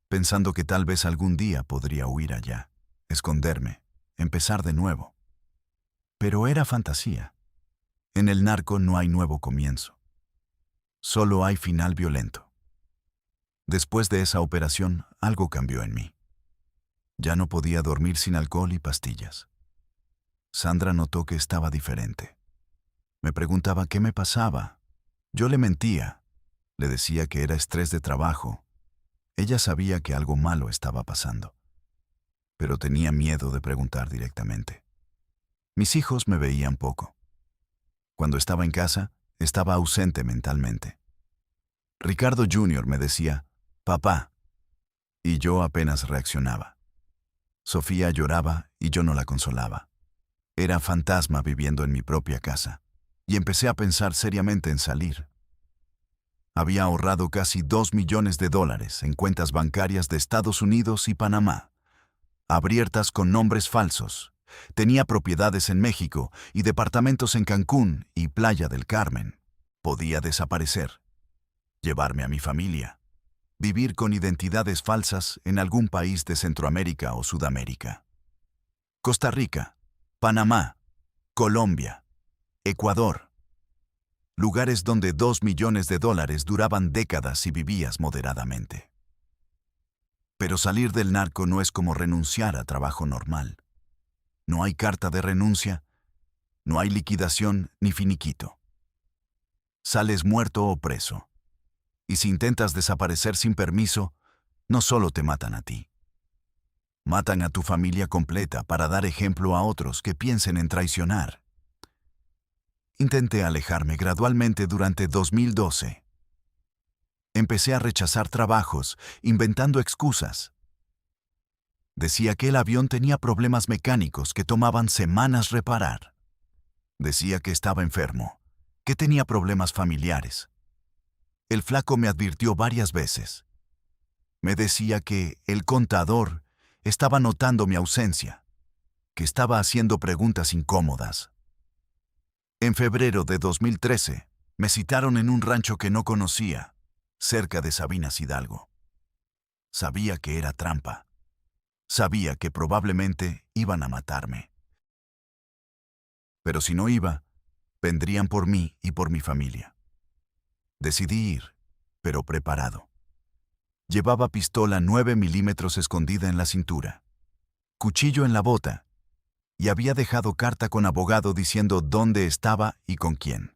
pensando que tal vez algún día podría huir allá, esconderme, empezar de nuevo. Pero era fantasía. En el narco no hay nuevo comienzo. Solo hay final violento. Después de esa operación, algo cambió en mí. Ya no podía dormir sin alcohol y pastillas. Sandra notó que estaba diferente. Me preguntaba qué me pasaba. Yo le mentía. Le decía que era estrés de trabajo. Ella sabía que algo malo estaba pasando. Pero tenía miedo de preguntar directamente. Mis hijos me veían poco. Cuando estaba en casa, estaba ausente mentalmente. Ricardo Jr. me decía, «Papá», y yo apenas reaccionaba. Sofía lloraba y yo no la consolaba. Era fantasma viviendo en mi propia casa, y empecé a pensar seriamente en salir. Había ahorrado casi $2 millones en cuentas bancarias de Estados Unidos y Panamá, abiertas con nombres falsos. Tenía propiedades en México y departamentos en Cancún y Playa del Carmen. Podía desaparecer, llevarme a mi familia, vivir con identidades falsas en algún país de Centroamérica o Sudamérica. Costa Rica, Panamá, Colombia, Ecuador. Lugares donde $2 millones duraban décadas si vivías moderadamente. Pero salir del narco no es como renunciar a trabajo normal. No hay carta de renuncia, no hay liquidación ni finiquito. Sales muerto o preso. Y si intentas desaparecer sin permiso, no solo te matan a ti. Matan a tu familia completa para dar ejemplo a otros que piensen en traicionar. Intenté alejarme gradualmente durante 2012. Empecé a rechazar trabajos, inventando excusas. Decía que el avión tenía problemas mecánicos que tomaban semanas reparar. Decía que estaba enfermo, que tenía problemas familiares. El flaco me advirtió varias veces. Me decía que el contador estaba notando mi ausencia, que estaba haciendo preguntas incómodas. En febrero de 2013, me citaron en un rancho que no conocía, cerca de Sabinas Hidalgo. Sabía que era trampa. Sabía que probablemente iban a matarme. Pero si no iba, vendrían por mí y por mi familia. Decidí ir, pero preparado. Llevaba pistola 9 milímetros escondida en la cintura, cuchillo en la bota, y había dejado carta con abogado diciendo dónde estaba y con quién.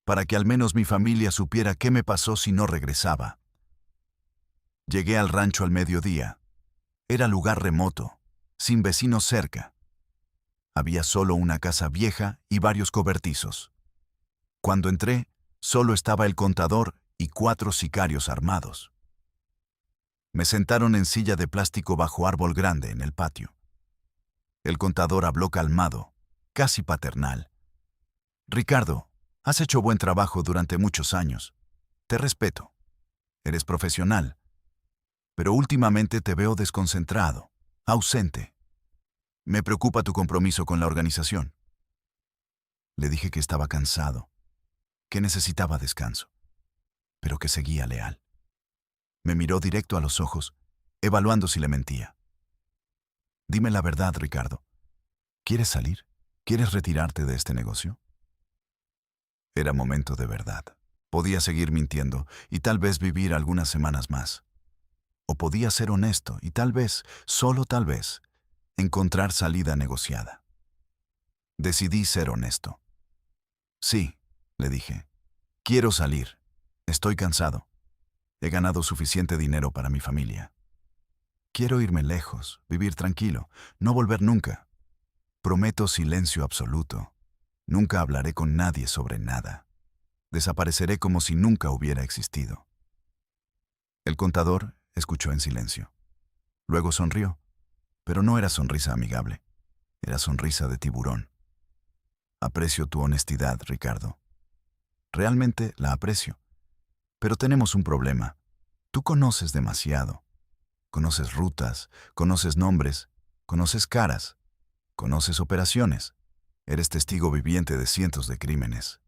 Para que al menos mi familia supiera qué me pasó si no regresaba. Llegué al rancho al mediodía. Era lugar remoto, sin vecinos cerca. Había solo una casa vieja y varios cobertizos. Cuando entré, solo estaba el contador y 4 sicarios armados. Me sentaron en silla de plástico bajo árbol grande en el patio. El contador habló calmado, casi paternal. Ricardo, has hecho buen trabajo durante muchos años. Te respeto. Eres profesional. Pero últimamente te veo desconcentrado, ausente. Me preocupa tu compromiso con la organización. Le dije que estaba cansado, que necesitaba descanso, pero que seguía leal. Me miró directo a los ojos, evaluando si le mentía. Dime la verdad, Ricardo. ¿Quieres salir? ¿Quieres retirarte de este negocio? Era momento de verdad. Podía seguir mintiendo y tal vez vivir algunas semanas más. O podía ser honesto y tal vez, solo tal vez, encontrar salida negociada. Decidí ser honesto. Sí, le dije. Quiero salir. Estoy cansado. He ganado suficiente dinero para mi familia. Quiero irme lejos, vivir tranquilo, no volver nunca. Prometo silencio absoluto. Nunca hablaré con nadie sobre nada. Desapareceré como si nunca hubiera existido. El contador escuchó en silencio. Luego sonrió, pero no era sonrisa amigable. Era sonrisa de tiburón. Aprecio tu honestidad, Ricardo. Realmente la aprecio. Pero tenemos un problema. Tú conoces demasiado. Conoces rutas, conoces nombres, conoces caras, conoces operaciones. Eres testigo viviente de cientos de crímenes.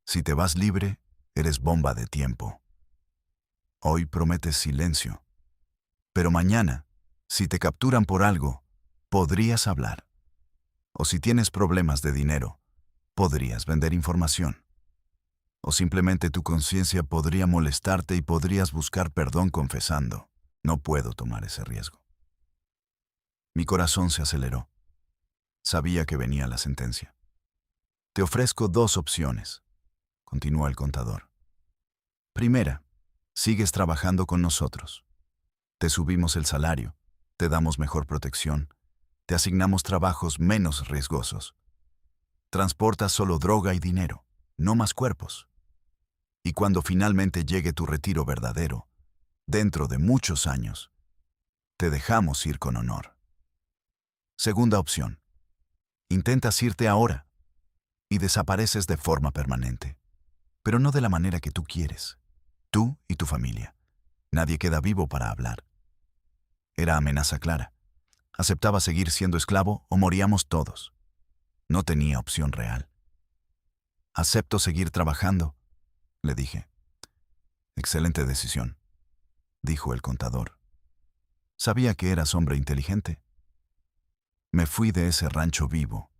Si te vas libre, eres bomba de tiempo. Hoy prometes silencio. Pero mañana, si te capturan por algo, podrías hablar. O si tienes problemas de dinero, podrías vender información. O simplemente tu conciencia podría molestarte y podrías buscar perdón confesando. No puedo tomar ese riesgo. Mi corazón se aceleró. Sabía que venía la sentencia. Te ofrezco 2 opciones, continuó el contador. Primera, sigues trabajando con nosotros. Te subimos el salario, te damos mejor protección, te asignamos trabajos menos riesgosos. Transportas solo droga y dinero, no más cuerpos. Y cuando finalmente llegue tu retiro verdadero, dentro de muchos años, te dejamos ir con honor. Segunda opción. Intentas irte ahora y desapareces de forma permanente, pero no de la manera que tú quieres. Tú y tu familia. Nadie queda vivo para hablar. Era amenaza clara. Aceptaba seguir siendo esclavo o moríamos todos. No tenía opción real. Acepto seguir trabajando, le dije. Excelente decisión, dijo el contador. Sabía que eras hombre inteligente. Me fui de ese rancho vivo,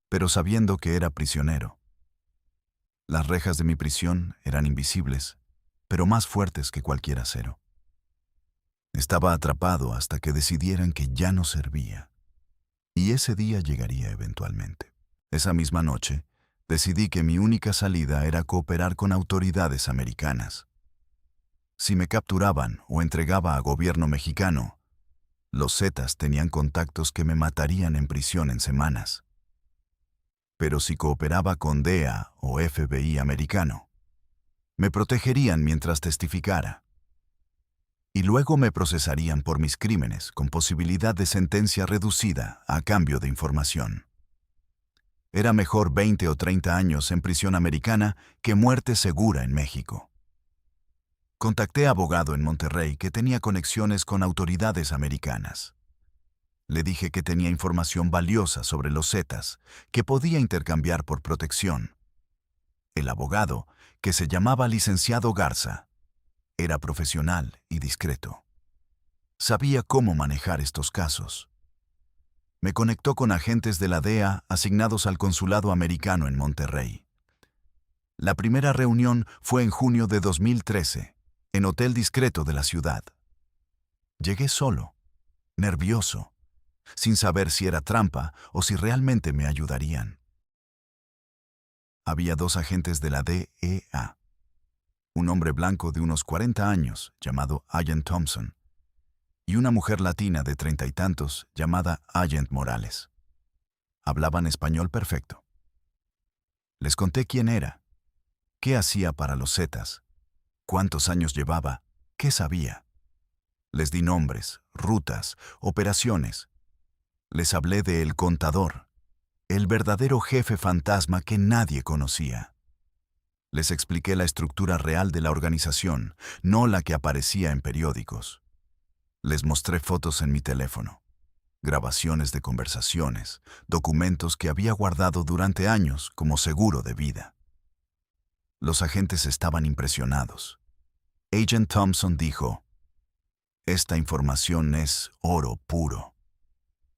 pero sabiendo que era prisionero. Las rejas de mi prisión eran invisibles, pero más fuertes que cualquier acero. Estaba atrapado hasta que decidieran que ya no servía. Y ese día llegaría eventualmente. Esa misma noche, decidí que mi única salida era cooperar con autoridades americanas. Si me capturaban o entregaba a gobierno mexicano, los Zetas tenían contactos que me matarían en prisión en semanas. Pero si cooperaba con DEA o FBI americano, me protegerían mientras testificara. Y luego me procesarían por mis crímenes con posibilidad de sentencia reducida a cambio de información. Era mejor 20 o 30 años en prisión americana que muerte segura en México. Contacté a abogado en Monterrey que tenía conexiones con autoridades americanas. Le dije que tenía información valiosa sobre los Zetas que podía intercambiar por protección. El abogado, que se llamaba licenciado Garza, era profesional y discreto. Sabía cómo manejar estos casos. Me conectó con agentes de la DEA asignados al consulado americano en Monterrey. La primera reunión fue en junio de 2013, en hotel discreto de la ciudad. Llegué solo, nervioso, sin saber si era trampa o si realmente me ayudarían. Había dos agentes de la DEA. Un hombre blanco de unos 40 años, llamado Agent Thompson, y una mujer latina de 30 y tantos, llamada Agent Morales. Hablaban español perfecto. Les conté quién era, qué hacía para los Zetas, cuántos años llevaba, qué sabía. Les di nombres, rutas, operaciones. Les hablé de El Contador, el verdadero jefe fantasma que nadie conocía. Les expliqué la estructura real de la organización, no la que aparecía en periódicos. Les mostré fotos en mi teléfono, grabaciones de conversaciones, documentos que había guardado durante años como seguro de vida. Los agentes estaban impresionados. Agent Thompson dijo, «Esta información es oro puro.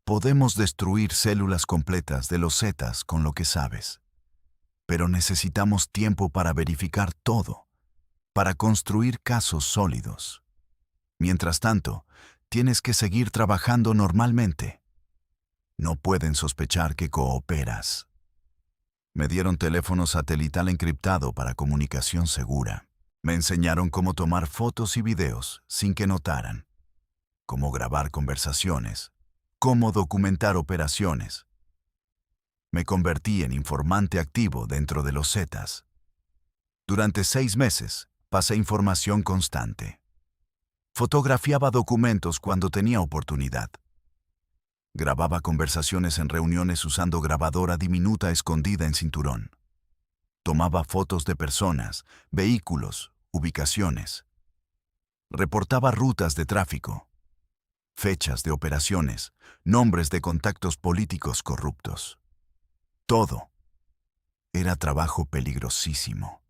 Podemos destruir células completas de los Zetas con lo que sabes. Pero necesitamos tiempo para verificar todo, para construir casos sólidos. Mientras tanto, tienes que seguir trabajando normalmente. No pueden sospechar que cooperas». Me dieron teléfono satelital encriptado para comunicación segura. Me enseñaron cómo tomar fotos y videos sin que notaran, cómo grabar conversaciones, cómo documentar operaciones. Me convertí en informante activo dentro de los Zetas. Durante 6 meses, pasé información constante. Fotografiaba documentos cuando tenía oportunidad. Grababa conversaciones en reuniones usando grabadora diminuta escondida en cinturón. Tomaba fotos de personas, vehículos, ubicaciones. Reportaba rutas de tráfico, fechas de operaciones, nombres de contactos políticos corruptos. Todo. Era trabajo peligrosísimo.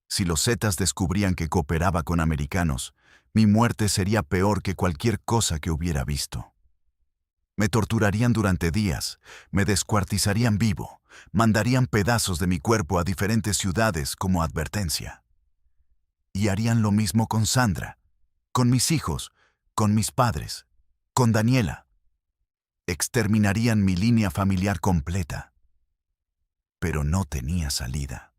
Si los Zetas descubrían que cooperaba con americanos, mi muerte sería peor que cualquier cosa que hubiera visto. Me torturarían durante días, me descuartizarían vivo, mandarían pedazos de mi cuerpo a diferentes ciudades como advertencia. Y harían lo mismo con Sandra, con mis hijos, con mis padres, con Daniela. Exterminarían mi línea familiar completa. Pero no tenía salida.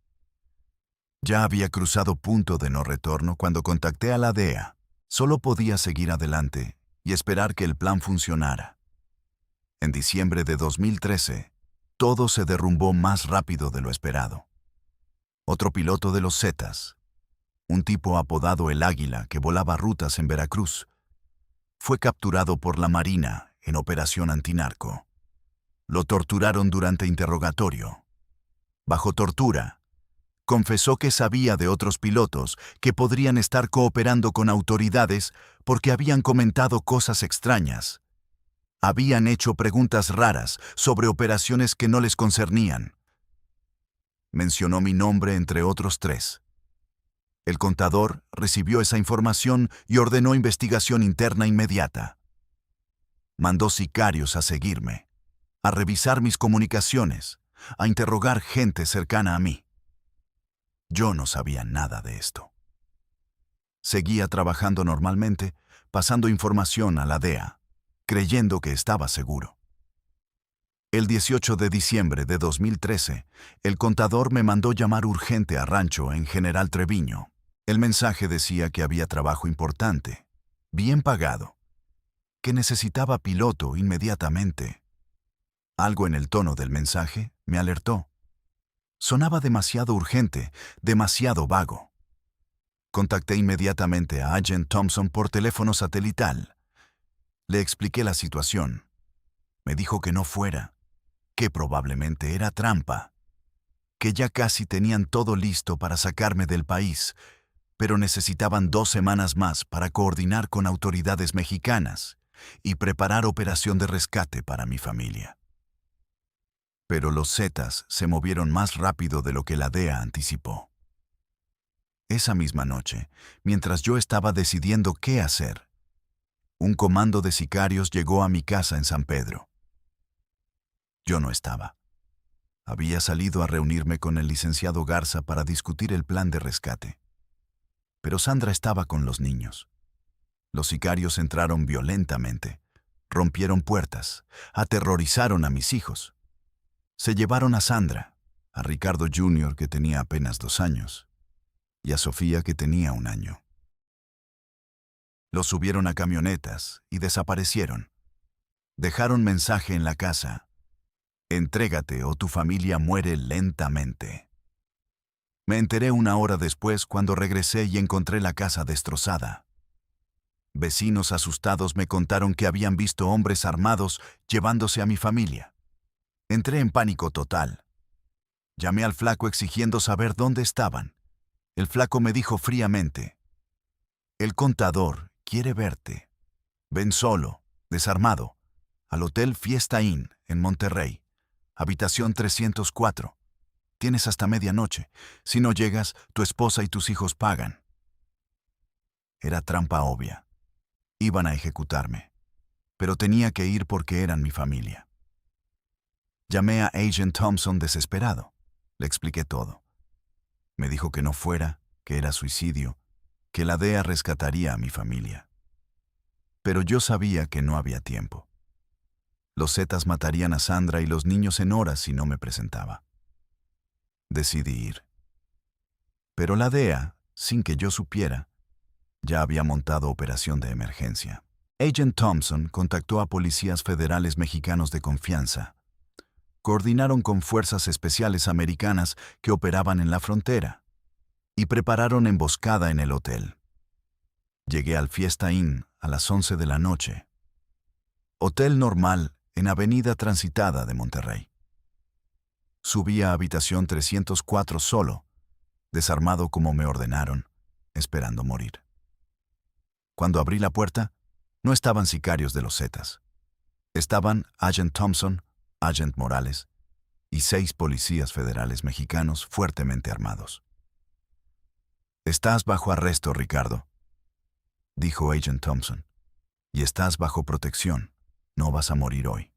Ya había cruzado punto de no retorno cuando contacté a la DEA. Solo podía seguir adelante y esperar que el plan funcionara. En diciembre de 2013, todo se derrumbó más rápido de lo esperado. Otro piloto de los Zetas, un tipo apodado El Águila que volaba rutas en Veracruz, fue capturado por la Marina en operación antinarco. Lo torturaron durante interrogatorio. Bajo tortura, confesó que sabía de otros pilotos que podrían estar cooperando con autoridades porque habían comentado cosas extrañas. Habían hecho preguntas raras sobre operaciones que no les concernían. Mencionó mi nombre entre otros 3. El contador recibió esa información y ordenó investigación interna inmediata. Mandó sicarios a seguirme, a revisar mis comunicaciones, a interrogar gente cercana a mí. Yo no sabía nada de esto. Seguía trabajando normalmente, pasando información a la DEA, creyendo que estaba seguro. El 18 de diciembre de 2013, el contador me mandó llamar urgente a rancho en General Treviño. El mensaje decía que había trabajo importante, bien pagado, que necesitaba piloto inmediatamente. Algo en el tono del mensaje me alertó. Sonaba demasiado urgente, demasiado vago. Contacté inmediatamente a Agent Thompson por teléfono satelital. Le expliqué la situación. Me dijo que no fuera, que probablemente era trampa, que ya casi tenían todo listo para sacarme del país, pero necesitaban 2 semanas más para coordinar con autoridades mexicanas y preparar operación de rescate para mi familia. Pero los Zetas se movieron más rápido de lo que la DEA anticipó. Esa misma noche, mientras yo estaba decidiendo qué hacer, un comando de sicarios llegó a mi casa en San Pedro. Yo no estaba. Había salido a reunirme con el licenciado Garza para discutir el plan de rescate. Pero Sandra estaba con los niños. Los sicarios entraron violentamente, rompieron puertas, aterrorizaron a mis hijos. Se llevaron a Sandra, a Ricardo Jr., que tenía apenas 2 años, y a Sofía, que tenía 1 año. Los subieron a camionetas y desaparecieron. Dejaron mensaje en la casa: entrégate o tu familia muere lentamente. Me enteré 1 hora después cuando regresé y encontré la casa destrozada. Vecinos asustados me contaron que habían visto hombres armados llevándose a mi familia. Entré en pánico total. Llamé al flaco exigiendo saber dónde estaban. El flaco me dijo fríamente: el contador quiere verte. Ven solo, desarmado, al Hotel Fiesta Inn en Monterrey, habitación 304. Tienes hasta medianoche. Si no llegas, tu esposa y tus hijos pagan. Era trampa obvia. Iban a ejecutarme, pero tenía que ir porque eran mi familia. Llamé a Agent Thompson desesperado. Le expliqué todo. Me dijo que no fuera, que era suicidio, que la DEA rescataría a mi familia. Pero yo sabía que no había tiempo. Los Zetas matarían a Sandra y los niños en horas si no me presentaba. Decidí ir. Pero la DEA, sin que yo supiera, ya había montado operación de emergencia. Agent Thompson contactó a policías federales mexicanos de confianza. Coordinaron con fuerzas especiales americanas que operaban en la frontera y prepararon emboscada en el hotel. Llegué al Fiesta Inn a las 11 de la noche. Hotel normal en Avenida Transitada de Monterrey. Subí a habitación 304 solo, desarmado como me ordenaron, esperando morir. Cuando abrí la puerta, no estaban sicarios de los Zetas. Estaban Agent Thompson, Agent Morales y 6 policías federales mexicanos fuertemente armados. «Estás bajo arresto, Ricardo», dijo Agent Thompson, «y estás bajo protección. No vas a morir hoy».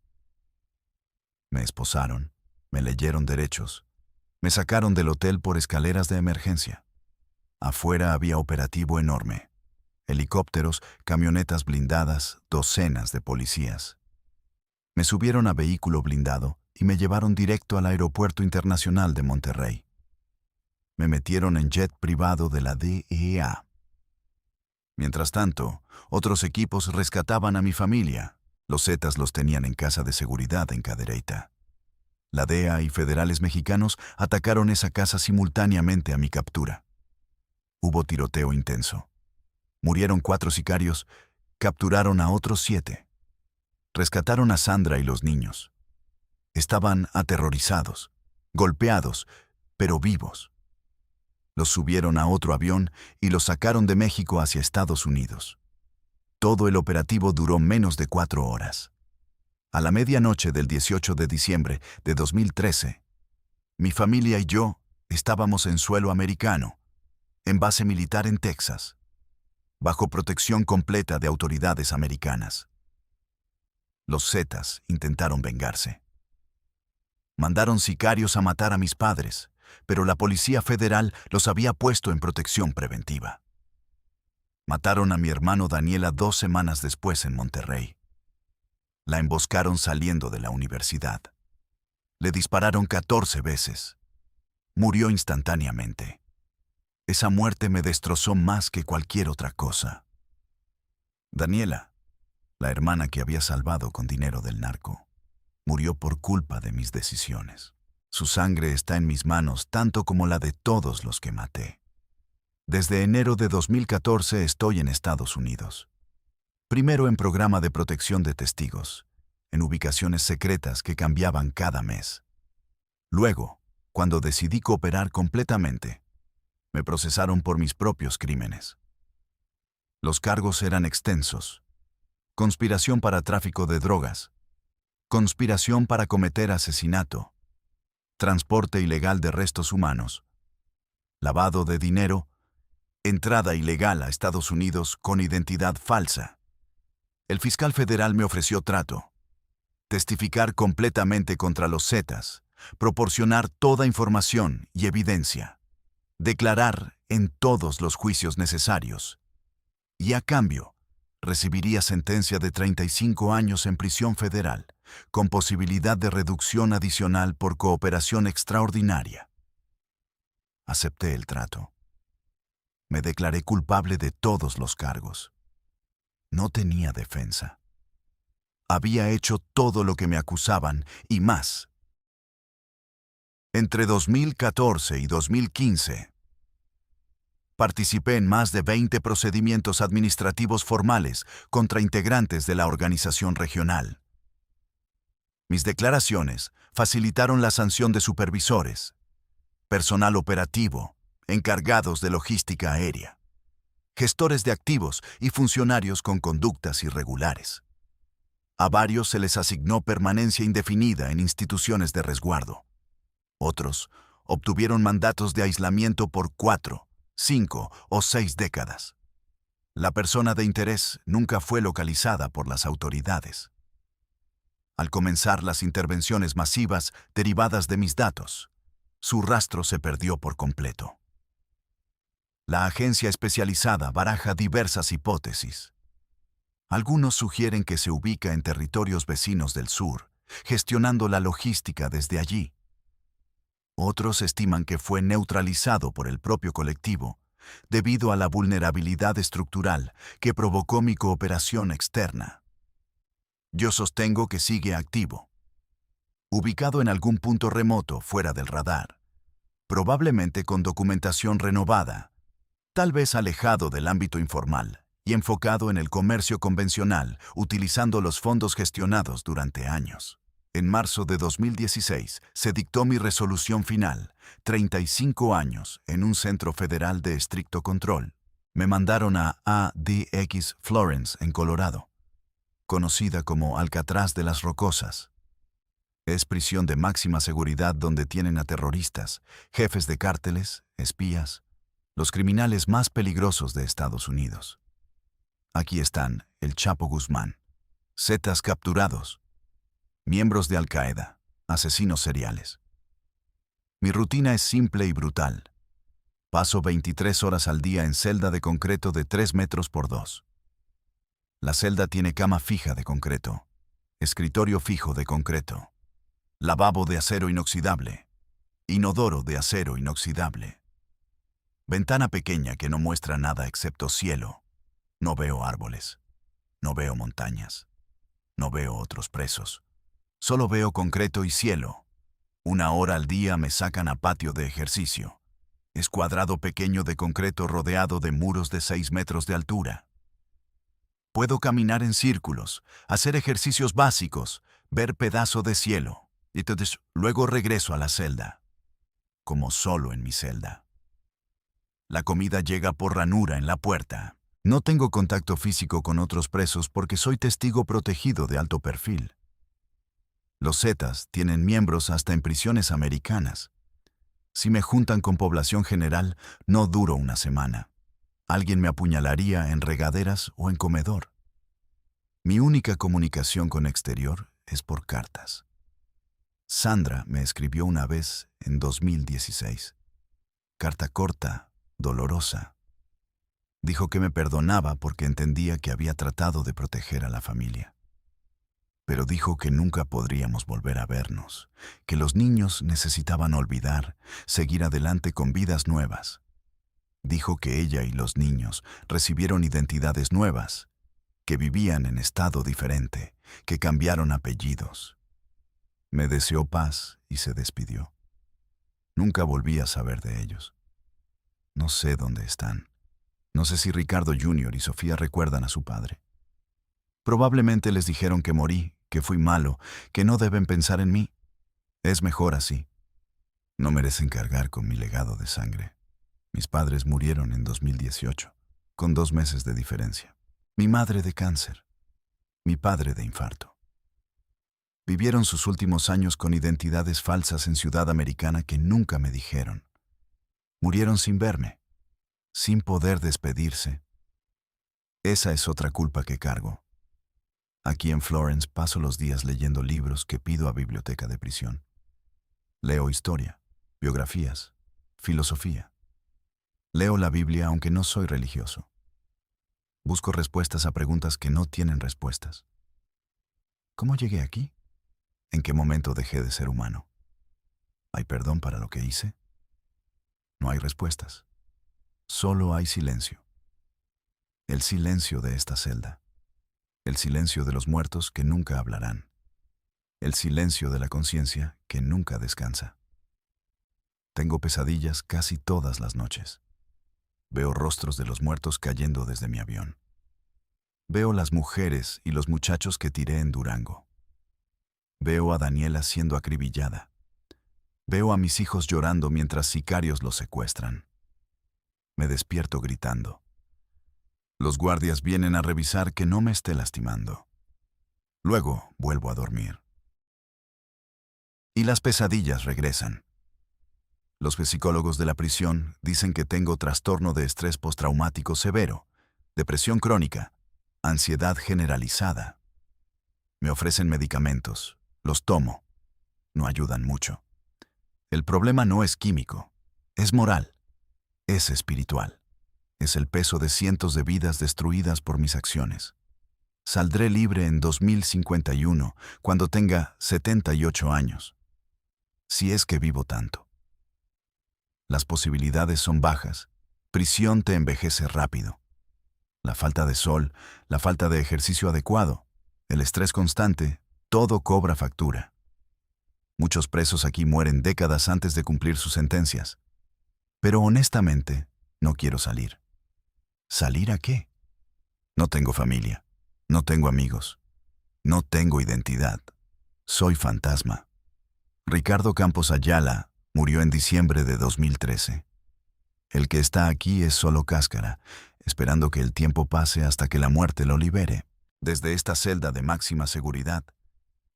Me esposaron, me leyeron derechos, me sacaron del hotel por escaleras de emergencia. Afuera había operativo enorme. Helicópteros, camionetas blindadas, docenas de policías. Me subieron a vehículo blindado y me llevaron directo al Aeropuerto Internacional de Monterrey. Me metieron en jet privado de la DEA. Mientras tanto, otros equipos rescataban a mi familia. Los Zetas los tenían en casa de seguridad en Cadereyta. La DEA y federales mexicanos atacaron esa casa simultáneamente a mi captura. Hubo tiroteo intenso. Murieron 4 sicarios, capturaron a otros 7. Rescataron a Sandra y los niños. Estaban aterrorizados, golpeados, pero vivos. Los subieron a otro avión y los sacaron de México hacia Estados Unidos. Todo el operativo duró menos de 4 horas. A la medianoche del 18 de diciembre de 2013, mi familia y yo estábamos en suelo americano, en base militar en Texas, bajo protección completa de autoridades americanas. Los Zetas intentaron vengarse. Mandaron sicarios a matar a mis padres, pero la Policía Federal los había puesto en protección preventiva. Mataron a mi hermano Daniela 2 semanas después en Monterrey. La emboscaron saliendo de la universidad. Le dispararon 14 veces. Murió instantáneamente. Esa muerte me destrozó más que cualquier otra cosa. Daniela, la hermana que había salvado con dinero del narco, murió por culpa de mis decisiones. Su sangre está en mis manos tanto como la de todos los que maté. Desde enero de 2014 estoy en Estados Unidos. Primero en programa de protección de testigos, en ubicaciones secretas que cambiaban cada mes. Luego, cuando decidí cooperar completamente, me procesaron por mis propios crímenes. Los cargos eran extensos: conspiración para tráfico de drogas, conspiración para cometer asesinato, transporte ilegal de restos humanos, lavado de dinero, entrada ilegal a Estados Unidos con identidad falsa. El fiscal federal me ofreció trato: testificar completamente contra los Zetas, proporcionar toda información y evidencia, declarar en todos los juicios necesarios, y a cambio, recibiría sentencia de 35 años en prisión federal, con posibilidad de reducción adicional por cooperación extraordinaria. Acepté el trato. Me declaré culpable de todos los cargos. No tenía defensa. Había hecho todo lo que me acusaban y más. Entre 2014 y 2015, participé en más de 20 procedimientos administrativos formales contra integrantes de la organización regional. Mis declaraciones facilitaron la sanción de supervisores, personal operativo, encargados de logística aérea, gestores de activos y funcionarios con conductas irregulares. A varios se les asignó permanencia indefinida en instituciones de resguardo. Otros obtuvieron mandatos de aislamiento por 4, 5 o 6 décadas. La persona de interés nunca fue localizada por las autoridades. Al comenzar las intervenciones masivas derivadas de mis datos, su rastro se perdió por completo. La agencia especializada baraja diversas hipótesis. Algunos sugieren que se ubica en territorios vecinos del sur, gestionando la logística desde allí. Otros estiman que fue neutralizado por el propio colectivo, debido a la vulnerabilidad estructural que provocó mi cooperación externa. Yo sostengo que sigue activo, ubicado en algún punto remoto fuera del radar, probablemente con documentación renovada, tal vez alejado del ámbito informal y enfocado en el comercio convencional, utilizando los fondos gestionados durante años. En marzo de 2016 se dictó mi resolución final: 35 años en un centro federal de estricto control. Me mandaron a ADX Florence, en Colorado, conocida como Alcatraz de las Rocosas. Es prisión de máxima seguridad donde tienen a terroristas, jefes de cárteles, espías, los criminales más peligrosos de Estados Unidos. Aquí están el Chapo Guzmán, Zetas capturados, miembros de Al-Qaeda, asesinos seriales. Mi rutina es simple y brutal. Paso 23 horas al día en celda de concreto de 3 metros por 2. La celda tiene cama fija de concreto, escritorio fijo de concreto, lavabo de acero inoxidable, inodoro de acero inoxidable. Ventana pequeña que no muestra nada excepto cielo. No veo árboles, no veo montañas, no veo otros presos. Solo veo concreto y cielo. 1 hora al día me sacan a patio de ejercicio. Es cuadrado pequeño de concreto rodeado de muros de 6 metros de altura. Puedo caminar en círculos, hacer ejercicios básicos, ver pedazo de cielo, Y entonces luego regreso a la celda, como solo en mi celda. La comida llega por ranura en la puerta. No tengo contacto físico con otros presos porque soy testigo protegido de alto perfil. Los Zetas tienen miembros hasta en prisiones americanas. Si me juntan con población general, no duro una semana. Alguien me apuñalaría en regaderas o en comedor. Mi única comunicación con exterior es por cartas. Sandra me escribió una vez en 2016. Carta corta, dolorosa. Dijo que me perdonaba porque entendía que había tratado de proteger a la familia. Pero dijo que nunca podríamos volver a vernos, que los niños necesitaban olvidar, seguir adelante con vidas nuevas. Dijo que ella y los niños recibieron identidades nuevas, que vivían en estado diferente, que cambiaron apellidos. Me deseó paz y se despidió. Nunca volví a saber de ellos. No sé dónde están. No sé si Ricardo Jr. y Sofía recuerdan a su padre. Probablemente les dijeron que morí, que fui malo, que no deben pensar en mí. Es mejor así. No merecen cargar con mi legado de sangre. Mis padres murieron en 2018, con 2 meses de diferencia. Mi madre de cáncer. Mi padre de infarto. Vivieron sus últimos años con identidades falsas en Ciudad Americana que nunca me dijeron. Murieron sin verme, sin poder despedirse. Esa es otra culpa que cargo. Aquí en Florence paso los días leyendo libros que pido a biblioteca de prisión. Leo historia, biografías, filosofía. Leo la Biblia aunque no soy religioso. Busco respuestas a preguntas que no tienen respuestas. ¿Cómo llegué aquí? ¿En qué momento dejé de ser humano? ¿Hay perdón para lo que hice? No hay respuestas. Solo hay silencio. El silencio de esta celda. El silencio de los muertos que nunca hablarán. El silencio de la conciencia que nunca descansa. Tengo pesadillas casi todas las noches. Veo rostros de los muertos cayendo desde mi avión. Veo las mujeres y los muchachos que tiré en Durango. Veo a Daniela siendo acribillada. Veo a mis hijos llorando mientras sicarios los secuestran. Me despierto gritando. Los guardias vienen a revisar que no me esté lastimando. Luego vuelvo a dormir. Y las pesadillas regresan. Los psicólogos de la prisión dicen que tengo trastorno de estrés postraumático severo, depresión crónica, ansiedad generalizada. Me ofrecen medicamentos, los tomo, no ayudan mucho. El problema no es químico, es moral, es espiritual. Es el peso de cientos de vidas destruidas por mis acciones. Saldré libre en 2051, cuando tenga 78 años. Si es que vivo tanto. Las posibilidades son bajas. Prisión te envejece rápido. La falta de sol, la falta de ejercicio adecuado, el estrés constante, todo cobra factura. Muchos presos aquí mueren décadas antes de cumplir sus sentencias. Pero honestamente, no quiero salir. ¿Salir a qué? No tengo familia, no tengo amigos, no tengo identidad. Soy fantasma. Ricardo Campos Ayala murió en diciembre de 2013. El que está aquí es solo cáscara, esperando que el tiempo pase hasta que la muerte lo libere. Desde esta celda de máxima seguridad,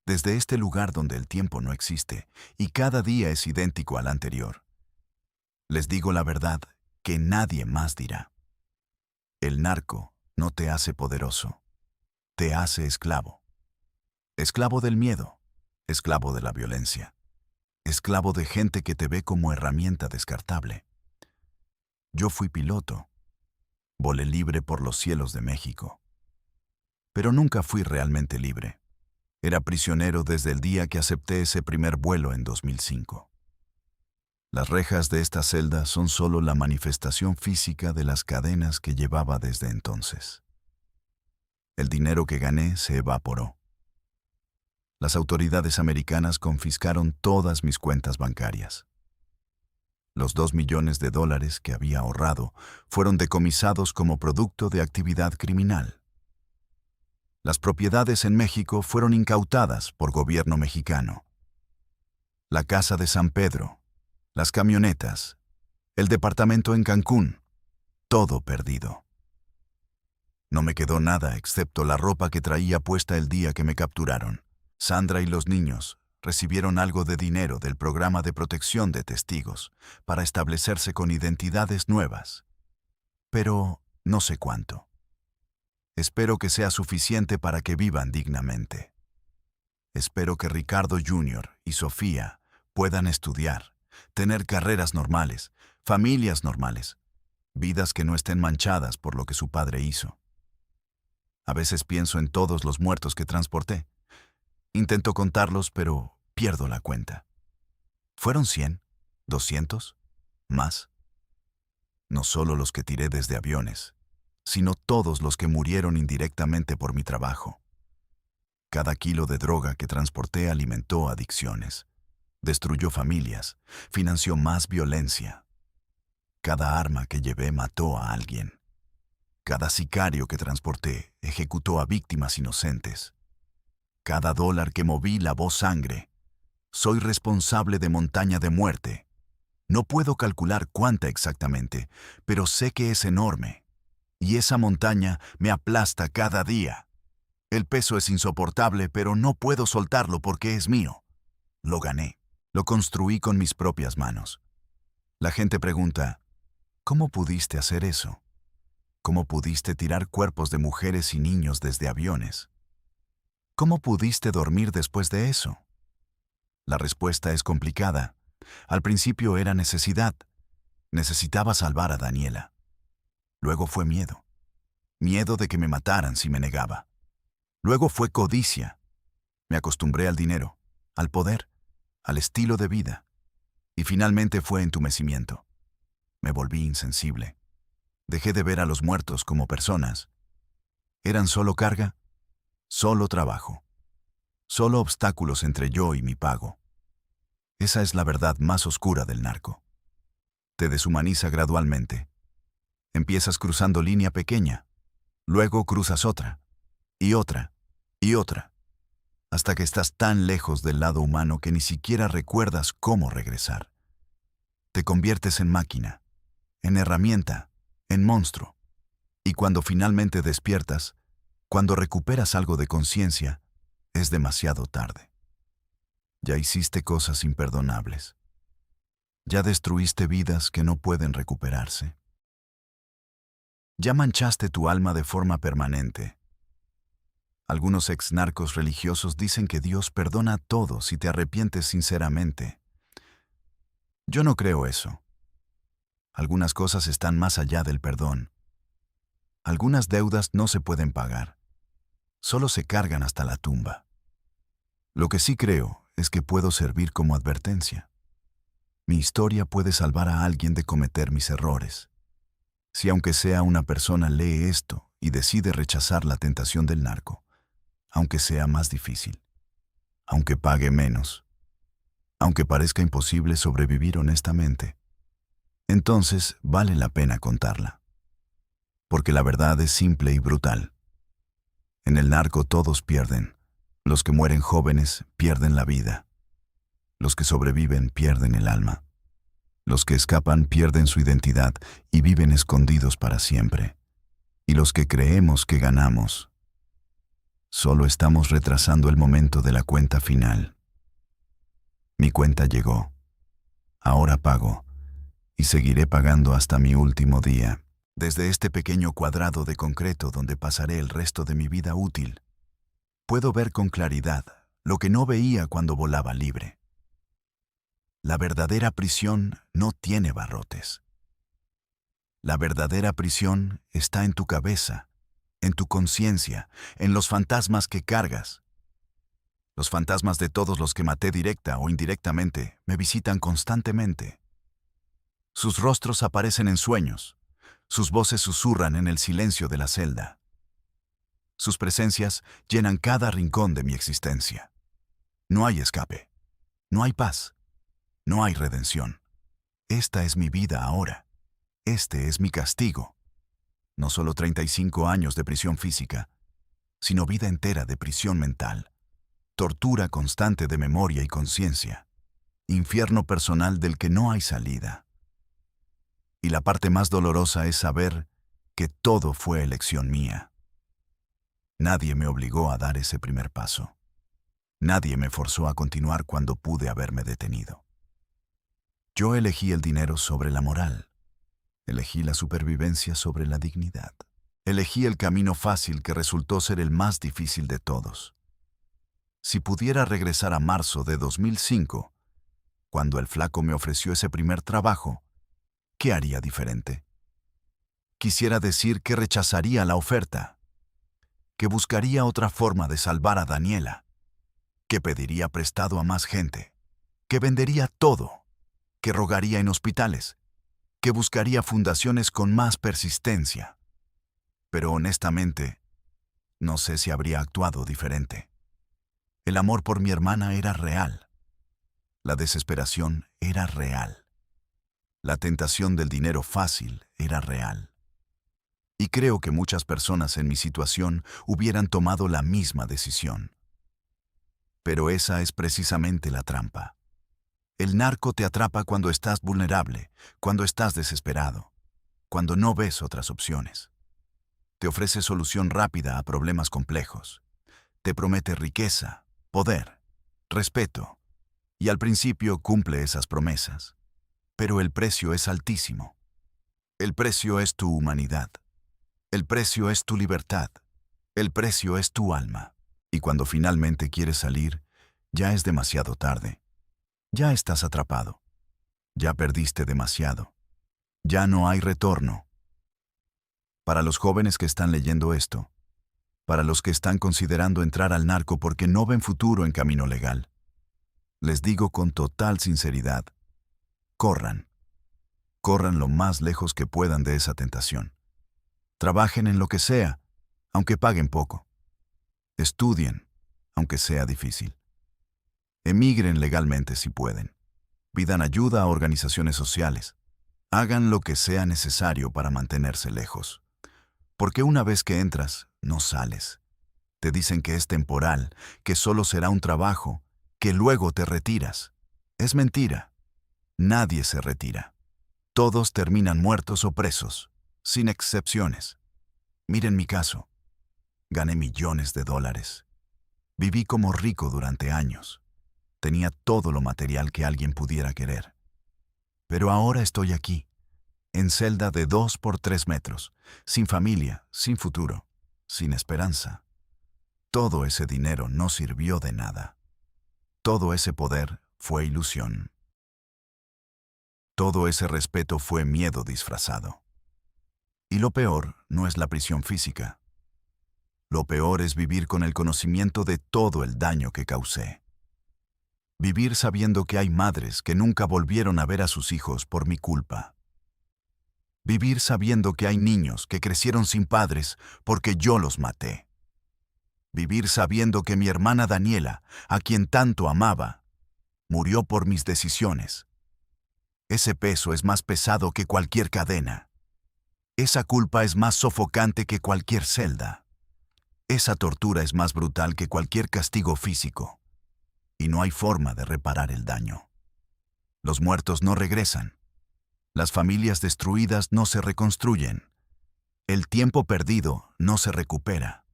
desde este lugar donde el tiempo no existe y cada día es idéntico al anterior. Les digo la verdad que nadie más dirá. El narco no te hace poderoso, te hace esclavo. Esclavo del miedo, esclavo de la violencia, esclavo de gente que te ve como herramienta descartable. Yo fui piloto, volé libre por los cielos de México. Pero nunca fui realmente libre. Era prisionero desde el día que acepté ese primer vuelo en 2005. Las rejas de esta celda son solo la manifestación física de las cadenas que llevaba desde entonces. El dinero que gané se evaporó. Las autoridades americanas confiscaron todas mis cuentas bancarias. Los $2 millones que había ahorrado fueron decomisados como producto de actividad criminal. Las propiedades en México fueron incautadas por gobierno mexicano. la casa de San Pedro, las camionetas, el departamento en Cancún, todo perdido. No me quedó nada excepto la ropa que traía puesta el día que me capturaron. Sandra y los niños recibieron algo de dinero del programa de protección de testigos para establecerse con identidades nuevas. Pero no sé cuánto. Espero que sea suficiente para que vivan dignamente. Espero que Ricardo Jr. y Sofía puedan estudiar, tener carreras normales, familias normales, vidas que no estén manchadas por lo que su padre hizo. A veces pienso en todos los muertos que transporté. Intento contarlos, pero pierdo la cuenta. ¿Fueron 100? ¿200? ¿Más? No solo los que tiré desde aviones, sino todos los que murieron indirectamente por mi trabajo. Cada kilo de droga que transporté alimentó adicciones, destruyó familias, financió más violencia. Cada arma que llevé mató a alguien. Cada sicario que transporté ejecutó a víctimas inocentes. Cada dólar que moví lavó sangre. Soy responsable de montaña de muerte. No puedo calcular cuánta exactamente, pero sé que es enorme. Y esa montaña me aplasta cada día. El peso es insoportable, pero no puedo soltarlo porque es mío. Lo gané. Lo construí con mis propias manos. La gente pregunta, ¿cómo pudiste hacer eso? ¿Cómo pudiste tirar cuerpos de mujeres y niños desde aviones? ¿Cómo pudiste dormir después de eso? La respuesta es complicada. Al principio era necesidad. Necesitaba salvar a Daniela. Luego fue miedo. Miedo de que me mataran si me negaba. Luego fue codicia. Me acostumbré al dinero, al poder, al estilo de vida. Y finalmente fue entumecimiento. Me volví insensible. Dejé de ver a los muertos como personas. Eran solo carga, solo trabajo, solo obstáculos entre yo y mi pago. Esa es la verdad más oscura del narco. Te deshumaniza gradualmente. Empiezas cruzando línea pequeña, luego cruzas otra, y otra, y otra, hasta que estás tan lejos del lado humano que ni siquiera recuerdas cómo regresar. Te conviertes en máquina, en herramienta, en monstruo. Y cuando finalmente despiertas, cuando recuperas algo de conciencia, es demasiado tarde. Ya hiciste cosas imperdonables. Ya destruiste vidas que no pueden recuperarse. Ya manchaste tu alma de forma permanente. Algunos ex-narcos religiosos dicen que Dios perdona todo si te arrepientes sinceramente. Yo no creo eso. Algunas cosas están más allá del perdón. Algunas deudas no se pueden pagar. Solo se cargan hasta la tumba. Lo que sí creo es que puedo servir como advertencia. Mi historia puede salvar a alguien de cometer mis errores. Si aunque sea una persona lee esto y decide rechazar la tentación del narco, aunque sea más difícil, aunque pague menos, aunque parezca imposible sobrevivir honestamente, entonces vale la pena contarla. Porque la verdad es simple y brutal. En el narco todos pierden. Los que mueren jóvenes pierden la vida. Los que sobreviven pierden el alma. Los que escapan pierden su identidad y viven escondidos para siempre. Y los que creemos que ganamos, solo estamos retrasando el momento de la cuenta final. Mi cuenta llegó. Ahora pago. Y seguiré pagando hasta mi último día. Desde este pequeño cuadrado de concreto donde pasaré el resto de mi vida útil, puedo ver con claridad lo que no veía cuando volaba libre. La verdadera prisión no tiene barrotes. La verdadera prisión está en tu cabeza, en tu conciencia, en los fantasmas que cargas. Los fantasmas de todos los que maté directa o indirectamente me visitan constantemente. Sus rostros aparecen en sueños, sus voces susurran en el silencio de la celda. Sus presencias llenan cada rincón de mi existencia. No hay escape, no hay paz, no hay redención. Esta es mi vida ahora. Este es mi castigo. No solo 35 años de prisión física, sino vida entera de prisión mental. Tortura constante de memoria y conciencia. infierno personal del que no hay salida. Y la parte más dolorosa es saber que todo fue elección mía. Nadie me obligó a dar ese primer paso. Nadie me forzó a continuar cuando pude haberme detenido. Yo elegí el dinero sobre la moral. Elegí la supervivencia sobre la dignidad. Elegí el camino fácil que resultó ser el más difícil de todos. Si pudiera regresar a marzo de 2005, cuando el flaco me ofreció ese primer trabajo, ¿qué haría diferente? Quisiera decir que rechazaría la oferta, que buscaría otra forma de salvar a Daniela, que pediría prestado a más gente, que vendería todo, que rogaría en hospitales, que buscaría fundaciones con más persistencia. Pero honestamente, no sé si habría actuado diferente. El amor por mi hermana era real. La desesperación era real. La tentación del dinero fácil era real. Y creo que muchas personas en mi situación hubieran tomado la misma decisión. Pero esa es precisamente la trampa. El narco te atrapa cuando estás vulnerable, cuando estás desesperado, cuando no ves otras opciones. Te ofrece solución rápida a problemas complejos. Te promete riqueza, poder, respeto, y al principio cumple esas promesas. Pero el precio es altísimo. El precio es tu humanidad. El precio es tu libertad. El precio es tu alma. Y cuando finalmente quieres salir, ya es demasiado tarde. Ya estás atrapado. Ya perdiste demasiado. Ya no hay retorno. Para los jóvenes que están leyendo esto, para los que están considerando entrar al narco porque no ven futuro en camino legal, les digo con total sinceridad, corran. Corran lo más lejos que puedan de esa tentación. Trabajen en lo que sea, aunque paguen poco. Estudien, aunque sea difícil. Emigren legalmente si pueden. Pidan ayuda a organizaciones sociales. Hagan lo que sea necesario para mantenerse lejos. Porque una vez que entras, no sales. Te dicen que es temporal, que solo será un trabajo, que luego te retiras. Es mentira. Nadie se retira. Todos terminan muertos o presos, sin excepciones. Miren mi caso. Gané millones de dólares. Viví como rico durante años. Tenía todo lo material que alguien pudiera querer. Pero ahora estoy aquí, en celda de 2 por 3 metros, sin familia, sin futuro, sin esperanza. Todo ese dinero no sirvió de nada. Todo ese poder fue ilusión. Todo ese respeto fue miedo disfrazado. Y lo peor no es la prisión física. Lo peor es vivir con el conocimiento de todo el daño que causé. Vivir sabiendo que hay madres que nunca volvieron a ver a sus hijos por mi culpa. Vivir sabiendo que hay niños que crecieron sin padres porque yo los maté. Vivir sabiendo que mi hermana Daniela, a quien tanto amaba, murió por mis decisiones. Ese peso es más pesado que cualquier cadena. Esa culpa es más sofocante que cualquier celda. Esa tortura es más brutal que cualquier castigo físico. Y no hay forma de reparar el daño. Los muertos no regresan. Las familias destruidas no se reconstruyen. El tiempo perdido no se recupera.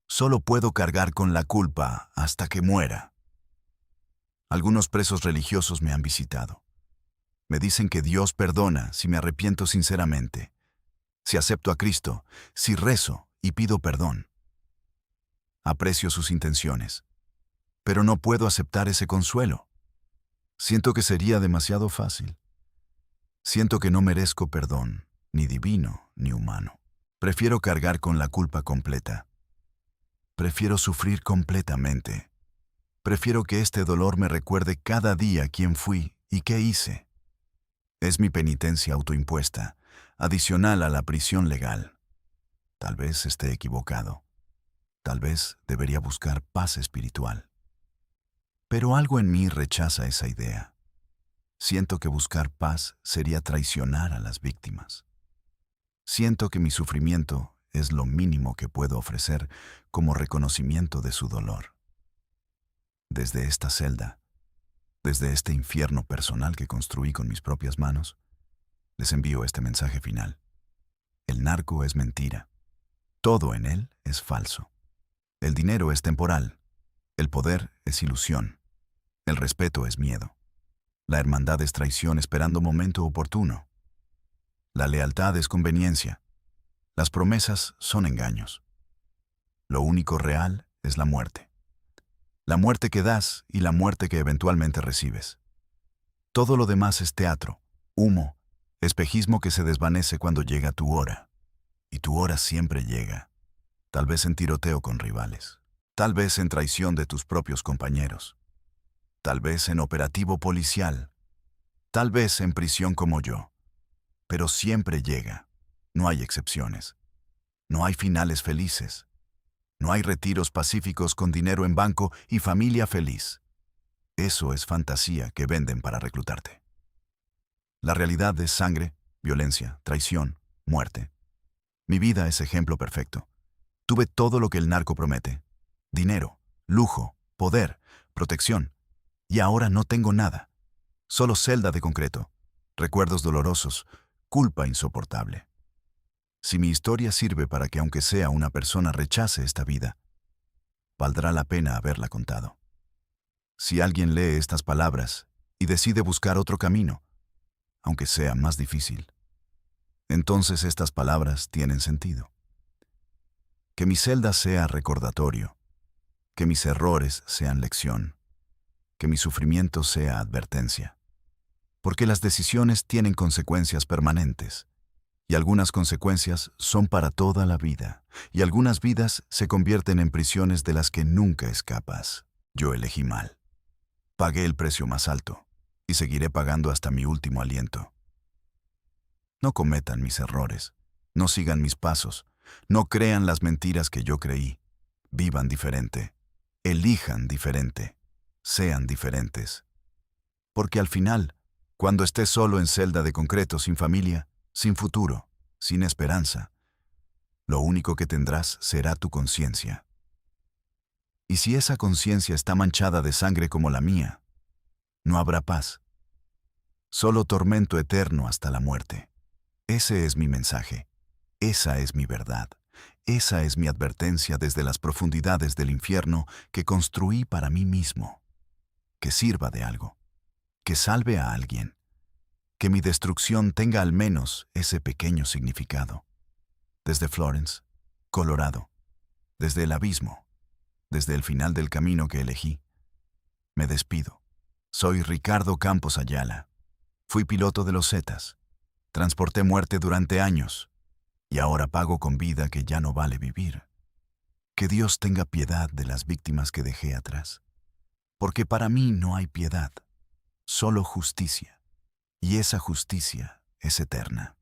Solo puedo cargar con la culpa hasta que muera. Algunos presos religiosos me han visitado. Me dicen que Dios perdona si me arrepiento sinceramente, si acepto a Cristo, si rezo y pido perdón. Aprecio sus intenciones, pero no puedo aceptar ese consuelo. Siento que sería demasiado fácil. Siento que no merezco perdón, ni divino ni humano. Prefiero cargar con la culpa completa. Prefiero sufrir completamente. Prefiero que este dolor me recuerde cada día quién fui y qué hice. Es mi penitencia autoimpuesta, adicional a la prisión legal. Tal vez esté equivocado. Tal vez debería buscar paz espiritual. Pero algo en mí rechaza esa idea. Siento que buscar paz sería traicionar a las víctimas. Siento que mi sufrimiento es lo mínimo que puedo ofrecer como reconocimiento de su dolor. Desde esta celda, Desde este infierno personal que construí con mis propias manos, les envío este mensaje final. El narco es mentira. Todo en él es falso. El dinero es temporal. El poder es ilusión. El respeto es miedo. La hermandad es traición esperando momento oportuno. La lealtad es conveniencia. Las promesas son engaños. Lo único real es la muerte. La muerte que das y la muerte que eventualmente recibes. Todo lo demás es teatro, humo, espejismo que se desvanece cuando llega tu hora. Y tu hora siempre llega. Tal vez en tiroteo con rivales. Tal vez en traición de tus propios compañeros. Tal vez en operativo policial. Tal vez en prisión como yo. Pero siempre llega. No hay excepciones. No hay finales felices. No hay retiros pacíficos con dinero en banco y familia feliz. Eso es fantasía que venden para reclutarte. La realidad es sangre, violencia, traición, muerte. Mi vida es ejemplo perfecto. Tuve todo lo que el narco promete. Dinero, lujo, poder, protección. Y ahora no tengo nada. Solo celda de concreto, recuerdos dolorosos, culpa insoportable. Si mi historia sirve para que aunque sea una persona rechace esta vida, valdrá la pena haberla contado. Si alguien lee estas palabras y decide buscar otro camino, aunque sea más difícil, entonces estas palabras tienen sentido. Que mi celda sea recordatorio, que mis errores sean lección, que mi sufrimiento sea advertencia. Porque las decisiones tienen consecuencias permanentes, y algunas consecuencias son para toda la vida, y algunas vidas se convierten en prisiones de las que nunca escapas. Yo elegí mal. Pagué el precio más alto, y seguiré pagando hasta mi último aliento. No cometan mis errores, no sigan mis pasos, no crean las mentiras que yo creí. Vivan diferente, elijan diferente, sean diferentes. Porque al final, cuando estés solo en celda de concreto, sin familia, sin futuro, sin esperanza, lo único que tendrás será tu conciencia. Y si esa conciencia está manchada de sangre como la mía, no habrá paz. Solo tormento eterno hasta la muerte. Ese es mi mensaje. Esa es mi verdad. Esa es mi advertencia desde las profundidades del infierno que construí para mí mismo. Que sirva de algo. Que salve a alguien. Que mi destrucción tenga al menos ese pequeño significado. Desde Florence, Colorado, desde el abismo, desde el final del camino que elegí, me despido. Soy Ricardo Campos Ayala. Fui piloto de los Zetas. Transporté muerte durante años y ahora pago con vida que ya no vale vivir. Que Dios tenga piedad de las víctimas que dejé atrás. Porque para mí no hay piedad, solo justicia. Y esa justicia es eterna.